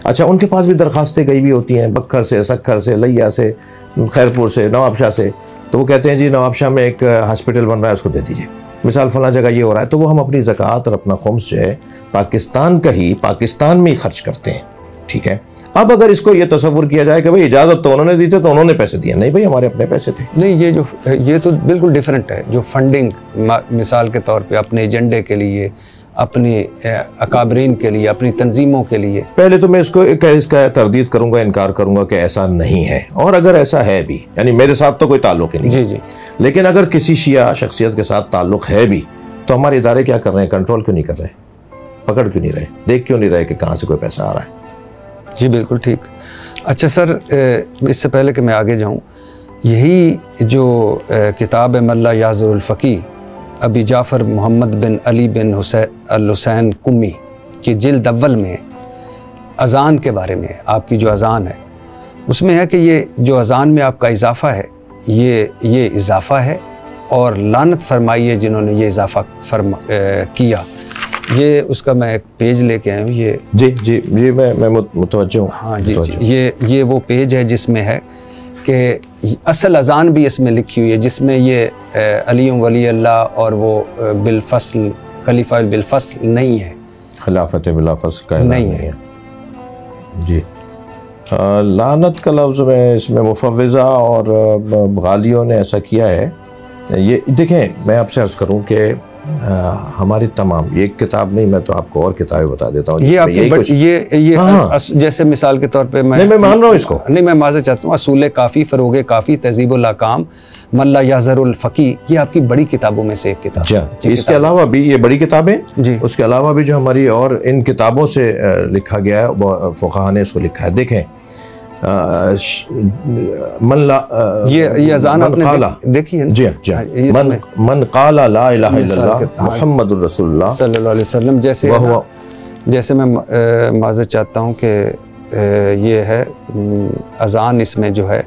अच्छा, उनके पास भी दरखास्तें गई हुई होती हैं, बक्खर से, सक्खर से, लिया से, खैरपुर से, नवाबशाह से, तो वो कहते हैं जी नवाबशाह में एक हॉस्पिटल बन रहा है, उसको दे दीजिए, मिसाल फ़लाँ जगह ये हो रहा है। तो वो हम अपनी ज़कात और अपना खुम्स जो है पाकिस्तान का ही पाकिस्तान में ही खर्च करते हैं। ठीक है, अब अगर इसको ये तसव्वुर किया जाए कि भाई इजाज़त तो उन्होंने दी थी तो उन्होंने पैसे दिए, नहीं भाई हमारे अपने पैसे थे। नहीं, ये तो बिल्कुल डिफरेंट है। जो फंडिंग मिसाल के तौर पे अपने एजेंडे के लिए, अपने अकाबरीन के लिए, अपनी तंजीमों के लिए, पहले तो मैं इसका तरदीद करूंगा, इनकार करूंगा कि ऐसा नहीं है, और अगर ऐसा है भी, यानी मेरे साथ तो कोई ताल्लुक़ ही नहीं। जी जी। लेकिन अगर किसी शिया शख्सियत के साथ ताल्लुक़ है भी तो हमारे इदारे क्या कर रहे हैं? कंट्रोल क्यों नहीं कर रहे? पकड़ क्यों नहीं रहे? देख क्यों नहीं रहे कि कहाँ से कोई पैसा आ रहा है? जी बिल्कुल ठीक। अच्छा सर, इससे पहले कि मैं आगे जाऊं, यही जो किताब है मल्ला याज़ुरुल फ़क़ी अबी जाफ़र मोहम्मद बिन अली बिन हुसैन कुम्मी की जिल्द अव्वल में अज़ान के बारे में, आपकी जो अज़ान है उसमें है कि ये जो अज़ान में आपका इजाफ़ा है ये इजाफ़ा है, और लानत फरमाइए जिन्होंने ये इजाफ़ा किया। ये उसका मैं एक पेज लेके आया हूँ। ये जी मैं मुतवज्जो हूँ। हाँ जी जी, ये वो पेज है जिसमें है कि असल अज़ान भी इसमें लिखी हुई है, जिसमें ये अली वली अल्लाह और वो बिलफसल खलीफा बिलफसल नहीं है, खिलाफत बिलाफसल का नहीं है। जी, लानत का लफ्ज़ में इसमें मुफव्विज़ा और गालियों ने ऐसा किया है। ये देखें, मैं आपसे अर्ज़ करूँ कि हमारी तमाम, ये किताब नहीं, मैं तो आपको और किताबें बता देता हूँ। ये जैसे मिसाल के तौर पे मैं मान रहा हूँ इसको, नहीं मैं माज़र चाहता हूँ, असूल काफ़ी, फ़रोग़ काफ़ी, तहज़ीबुल अहकाम, मल्ला याज़ुरुल फ़क़ी, ये आपकी बड़ी किताबों में से एक किताब। इसके अलावा भी ये बड़ी किताबें जी, उसके अलावा भी जो हमारी और इन किताबों से लिखा गया है, फ़ुक़हा ने इसको लिखा है। देखें, ये अज़ान आपने देखी है? जी मन क़ाला ला इलाहा इल्लल्लाह मुहम्मदुर रसूलुल्लाह सल्लल्लाहु अलैहि वसल्लम, जैसे मैं माज़र चाहता हूँ कि ये है अज़ान, इसमें जो है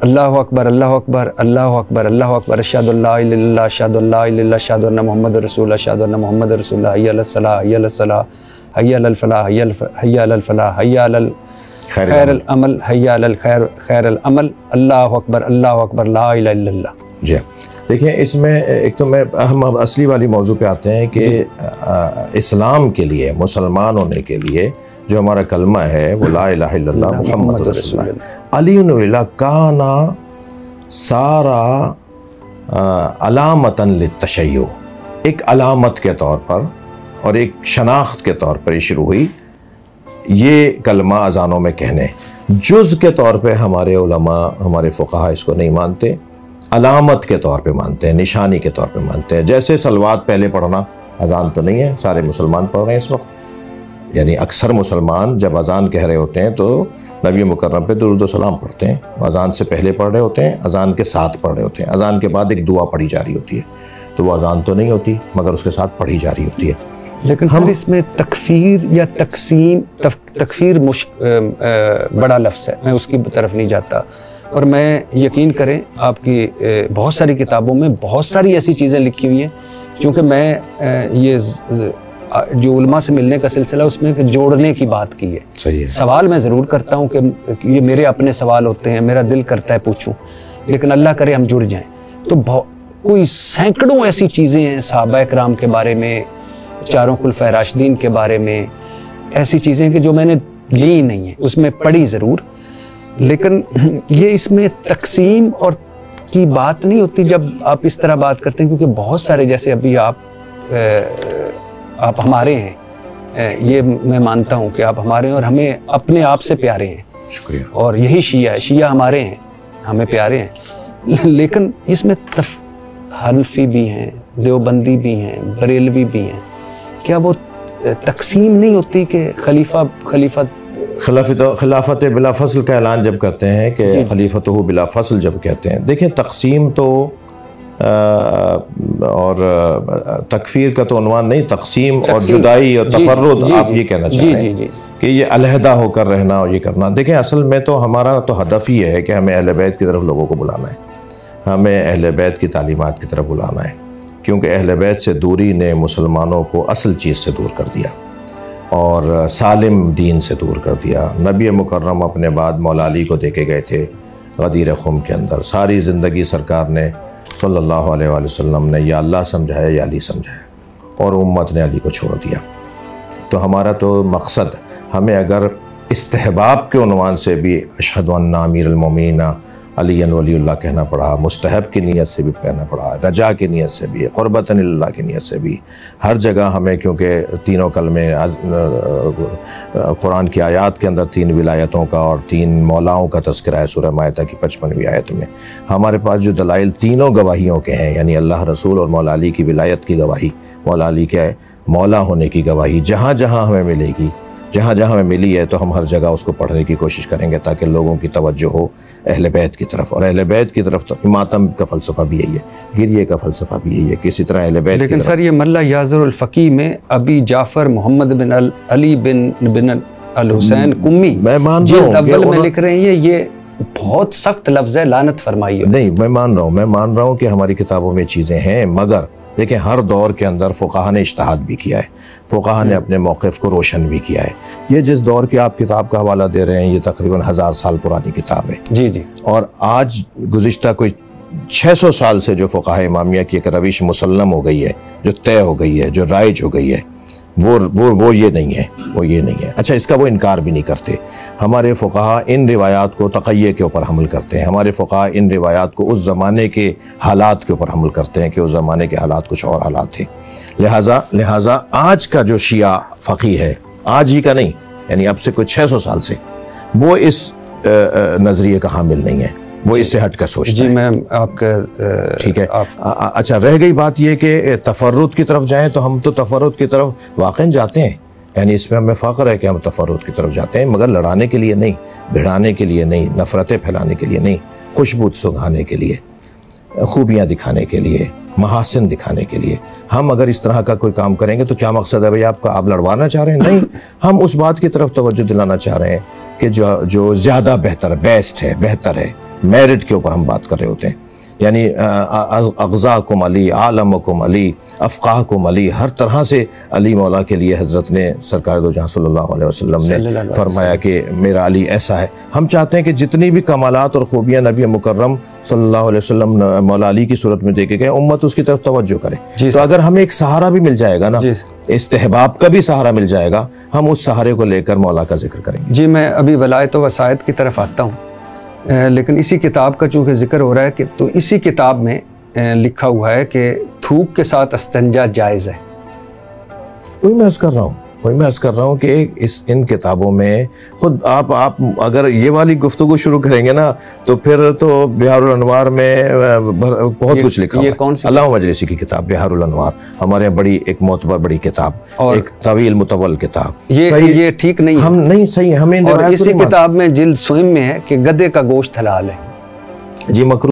अल्लाहु अकबर अल्लाहु अकबर अल्लाहु अकबर अल्लाहु अकबर अशहदु अल्ला इलाहा इल्लल्लाह अशहदु अल्ला इलाहा इल्लल्लाह अशहदु अन्ना मुहम्मदुर रसूलुल्लाह अशहदु अन्ना मुहम्मदुर रसूलुल्लाह हय्या अलस सलाह हय्या अलस सलाह हय्या अलल फलाह हय्या अलल फलाह हय्या अलल खैरुल अमल हय्या अलल खैर खैरुल अमल, अल्लाहु अकबर ला इलाहा इल्लल्लाह। जी देखिए, इसमें एक तो हम अब असली वाली मौजू पे आते हैं कि इस्लाम के लिए, मुसलमान होने के लिए जो हमारा कलमा है वो ला इलाहा इल्लल्लाह मुहम्मद रसूलुल्लाह। अली काना सारा अलामतन लित्तशय्यो, एक अलामत के तौर पर और एक शनाख्त के तौर पर ये शुरू हुई। ये कलमा अजानों में कहने, जुज़ के तौर पे हमारे उलमा, हमारे फ़ुक़हा इसको नहीं मानते, अलामत के तौर पे मानते हैं, निशानी के तौर पे मानते हैं। जैसे सलवात पहले पढ़ना अजान तो नहीं है, सारे मुसलमान पढ़ रहे हैं इस वक्त, यानी अक्सर मुसलमान जब अजान कह रहे होते हैं तो नबी मुकर्रम पे दुरूद व सलाम पढ़ते हैं। अजान से पहले पढ़ रहे होते हैं, अजान के साथ पढ़ रहे होते हैं, अजान के बाद एक दुआ पढ़ी जा रही होती है, तो वो अजान तो नहीं होती मगर उसके साथ पढ़ी जा रही होती है। लेकिन सर इसमें तकफीर या तकसीम, तकफीर बड़ा लफ्ज़ है, मैं उसकी तरफ नहीं जाता। और मैं यकीन करें आपकी बहुत सारी किताबों में बहुत सारी ऐसी चीज़ें लिखी हुई हैं, क्योंकि मैं ये जो उलमा से मिलने का सिलसिला उसमें जोड़ने की बात की है। सही है। सवाल मैं ज़रूर करता हूँ कि ये मेरे अपने सवाल होते हैं, मेरा दिल करता है पूछूं, लेकिन अल्लाह करे हम जुड़ जाएं। तो कोई सैकड़ों ऐसी चीज़ें हैं सहाबा किराम के बारे में, चारों खुलफाए राशिदीन के बारे में, ऐसी चीज़ें कि जो मैंने ली नहीं है, उसमें पढ़ी ज़रूर, लेकिन ये इसमें तकसीम और की बात नहीं होती जब आप इस तरह बात करते हैं, क्योंकि बहुत सारे, जैसे अभी आप हमारे हैं, ये मैं मानता हूँ कि आप हमारे हैं और हमें अपने आप से प्यारे हैं। शुक्रिया। और यही शिया है, शिया हमारे हैं, हमें प्यारे हैं, लेकिन इसमें हनफी भी हैं, देवबंदी भी हैं, बरेलवी भी हैं। क्या वो तकसीम नहीं होती कि खिलाफत बिला फसल का ऐलान जब करते हैं कि खलीफत हो बिला फसल जब कहते हैं, देखें तकसीम तो और तकफीर का तो उन्वान नहीं, तकसीम और जुदाई और तफर्रुद, आप ये कहना चाह रहे हैं कि ये अलहदा होकर रहना और ये करना। देखें असल में तो हमारा तो हदफ ही है कि हमें अहले बैत की तरफ लोगों को बुलाना है, हमें अहले बैत की तालीमात की तरफ बुलाना है, क्योंकि अहले बैत से दूरी ने मुसलमानों को असल चीज़ से दूर कर दिया और सालिम दीन से दूर कर दिया। नबी मुकर्रम अपने बाद मौला अली को देके गए थे गदीर खुम के अंदर, सारी ज़िंदगी सरकार ने सल्लल्लाहु अलैहि वसल्लम ने या अल्लाह समझाया या अली समझाया और उम्मत ने अली को छोड़ दिया। तो हमारा तो मकसद, हमें अगर इस्तेहबाब के उन्वान से भी अशहदु अन्ना अमीरुल मोमिनीन अली वलीउल्लाह कहना पड़ा, मुस्तहब की नीयत से भी कहना पड़ा, रजा की नीयत से भी, क़ुरबतन इल्लाह की नीयत से भी, हर जगह हमें, क्योंकि तीनों कलमे कुरान की आयत के अंदर 3 विलायतों का और 3 मौलाओं का तज़किरा है सूरह माइदा की 55वीं आयत में। हमारे पास जो दलाइल तीनों गवाहियों के हैं, यानी अल्लाह रसूल और मौला अली की विलायत की गवाही, मौला अली के मौला होने की गवाही, जहाँ जहाँ हमें मिलेगी, जहाँ जहाँ हमें मिली है तो हम हर जगह उसको पढ़ने की कोशिश करेंगे ताकि लोगों की तवज्जो हो अहले बैत की तरफ। और अहले बैत की तरफ तो मातम का फ़लसफ़ा भी यही है, गिरिए का फ़लसफ़ा भी यही है, किसी तरह अहले बैत। लेकिन सर ये मल्ला याज़रुल फ़क़ी में अबी जाफ़र मोहम्मद बिन अली बिन अल हुसैन कुम्मी, मैं मान रहा हूँ अव्वल में लिख रहे हैं, ये बहुत सख्त लफ्ज़ है, लानत फरमाइए। नहीं, मैं मान रहा हूँ कि हमारी किताबों में चीज़ें हैं, मगर देखिए हर दौर के अंदर फ़ुक़हा ने इज्तिहाद भी किया है, फ़ुक़हा ने अपने मौक़िफ़ को रोशन भी किया है। ये जिस दौर की आप किताब का हवाला दे रहे हैं, ये तकरीबन 1000 साल पुरानी किताब है। जी जी। और आज गुज़िश्ता कोई 600 साल से जो फ़ुक़हा इमामिया की एक रविश मुसल्लम हो गई है, जो तय हो गई है, जो राइज हो गई है, वो ये नहीं है, वो ये नहीं है। अच्छा, इसका वो इनकार भी नहीं करते। हमारे फ़ुक़हा इन रिवायात को तक़य्ये के ऊपर हमल करते हैं, हमारे फ़ुक़हा इन रिवायात को उस ज़माने के हालात के ऊपर हमल करते हैं कि उस ज़माने के हालात कुछ और हालात थे। लिहाजा आज का जो शिया फ़क़ी है, आज ही का नहीं, यानी अब से कुछ 600 साल से, वो इस नज़रिए का हामिल नहीं है, वो इससे हट कर सोचता है। जी, मैं आपका ठीक है। अच्छा, रह गई बात ये कि तफर्रुद की तरफ जाएं, तो हम तो तफर्रुद की तरफ वाक़ई जाते हैं, यानी इसमें हमें फ़ख्र है कि हम तफर्रुद की तरफ जाते हैं, मगर लड़ाने के लिए नहीं, भिड़ाने के लिए नहीं, नफ़रतें फैलाने के लिए नहीं, खुशबू सुंघाने के लिए, खूबियाँ दिखाने के लिए, महासिन दिखाने के लिए। हम अगर इस तरह का कोई काम करेंगे तो क्या मकसद है भाई आपका? आप लड़वाना चाह रहे हैं? नहीं, हम उस बात की तरफ तवज्जो दिलाना चाह रहे हैं कि जो ज़्यादा बेहतर, बेस्ट है, बेहतर है, मेरिट के ऊपर हम बात कर रहे होते हैं। यानी अग़ज़ाकुम अली, आलमकुम अली, अफ़क़ाहकुम अली, हर तरह से अली मौला के लिए हज़रत ने सरकार दो जहाँ सल्लल्लाहु अलैहि वसल्लम ने फरमाया कि मेरा अली ऐसा है। हम चाहते हैं कि जितनी भी कमालात और ख़ूबियाँ नबी मुकर्रम सल्लल्लाहु अलैहि वसल्लम मौला अली की सूरत में देखे गए, उम्मत उसकी तरफ तवज्जो करे। तो अगर हमें एक सहारा भी मिल जाएगा ना, इस्तेहबाब का भी सहारा मिल जाएगा, हम उस सहारे को लेकर मौला का जिक्र करेंगे। जी, मैं अभी वलायत व वसायत की तरफ आता हूँ, लेकिन इसी किताब का चूँकि जिक्र हो रहा है कि तो इसी किताब में लिखा हुआ है कि थूक के साथ इस्तिंजा जायज़ है। वही मैं अर्ज़ कर रहा हूँ कि इन किताबों में खुद आप अगर ये वाली गुफ्तगू शुरू करेंगे ना, तो फिर तो बिहारुल अनवार में बहुत कुछ लिखा है। कौन सी? अल्लामा मजलिसी की किताब बिहारुल अनवार, हमारे यहाँ बड़ी एक मोतबर बड़ी किताब, और एक तवील मुतवल किताब। ये ठीक नहीं है, हम नहीं सही हमें। और इसी किताब में जिल्द स्वयं में है कि गधे का गोश्त हलाल है। जी, मकरूह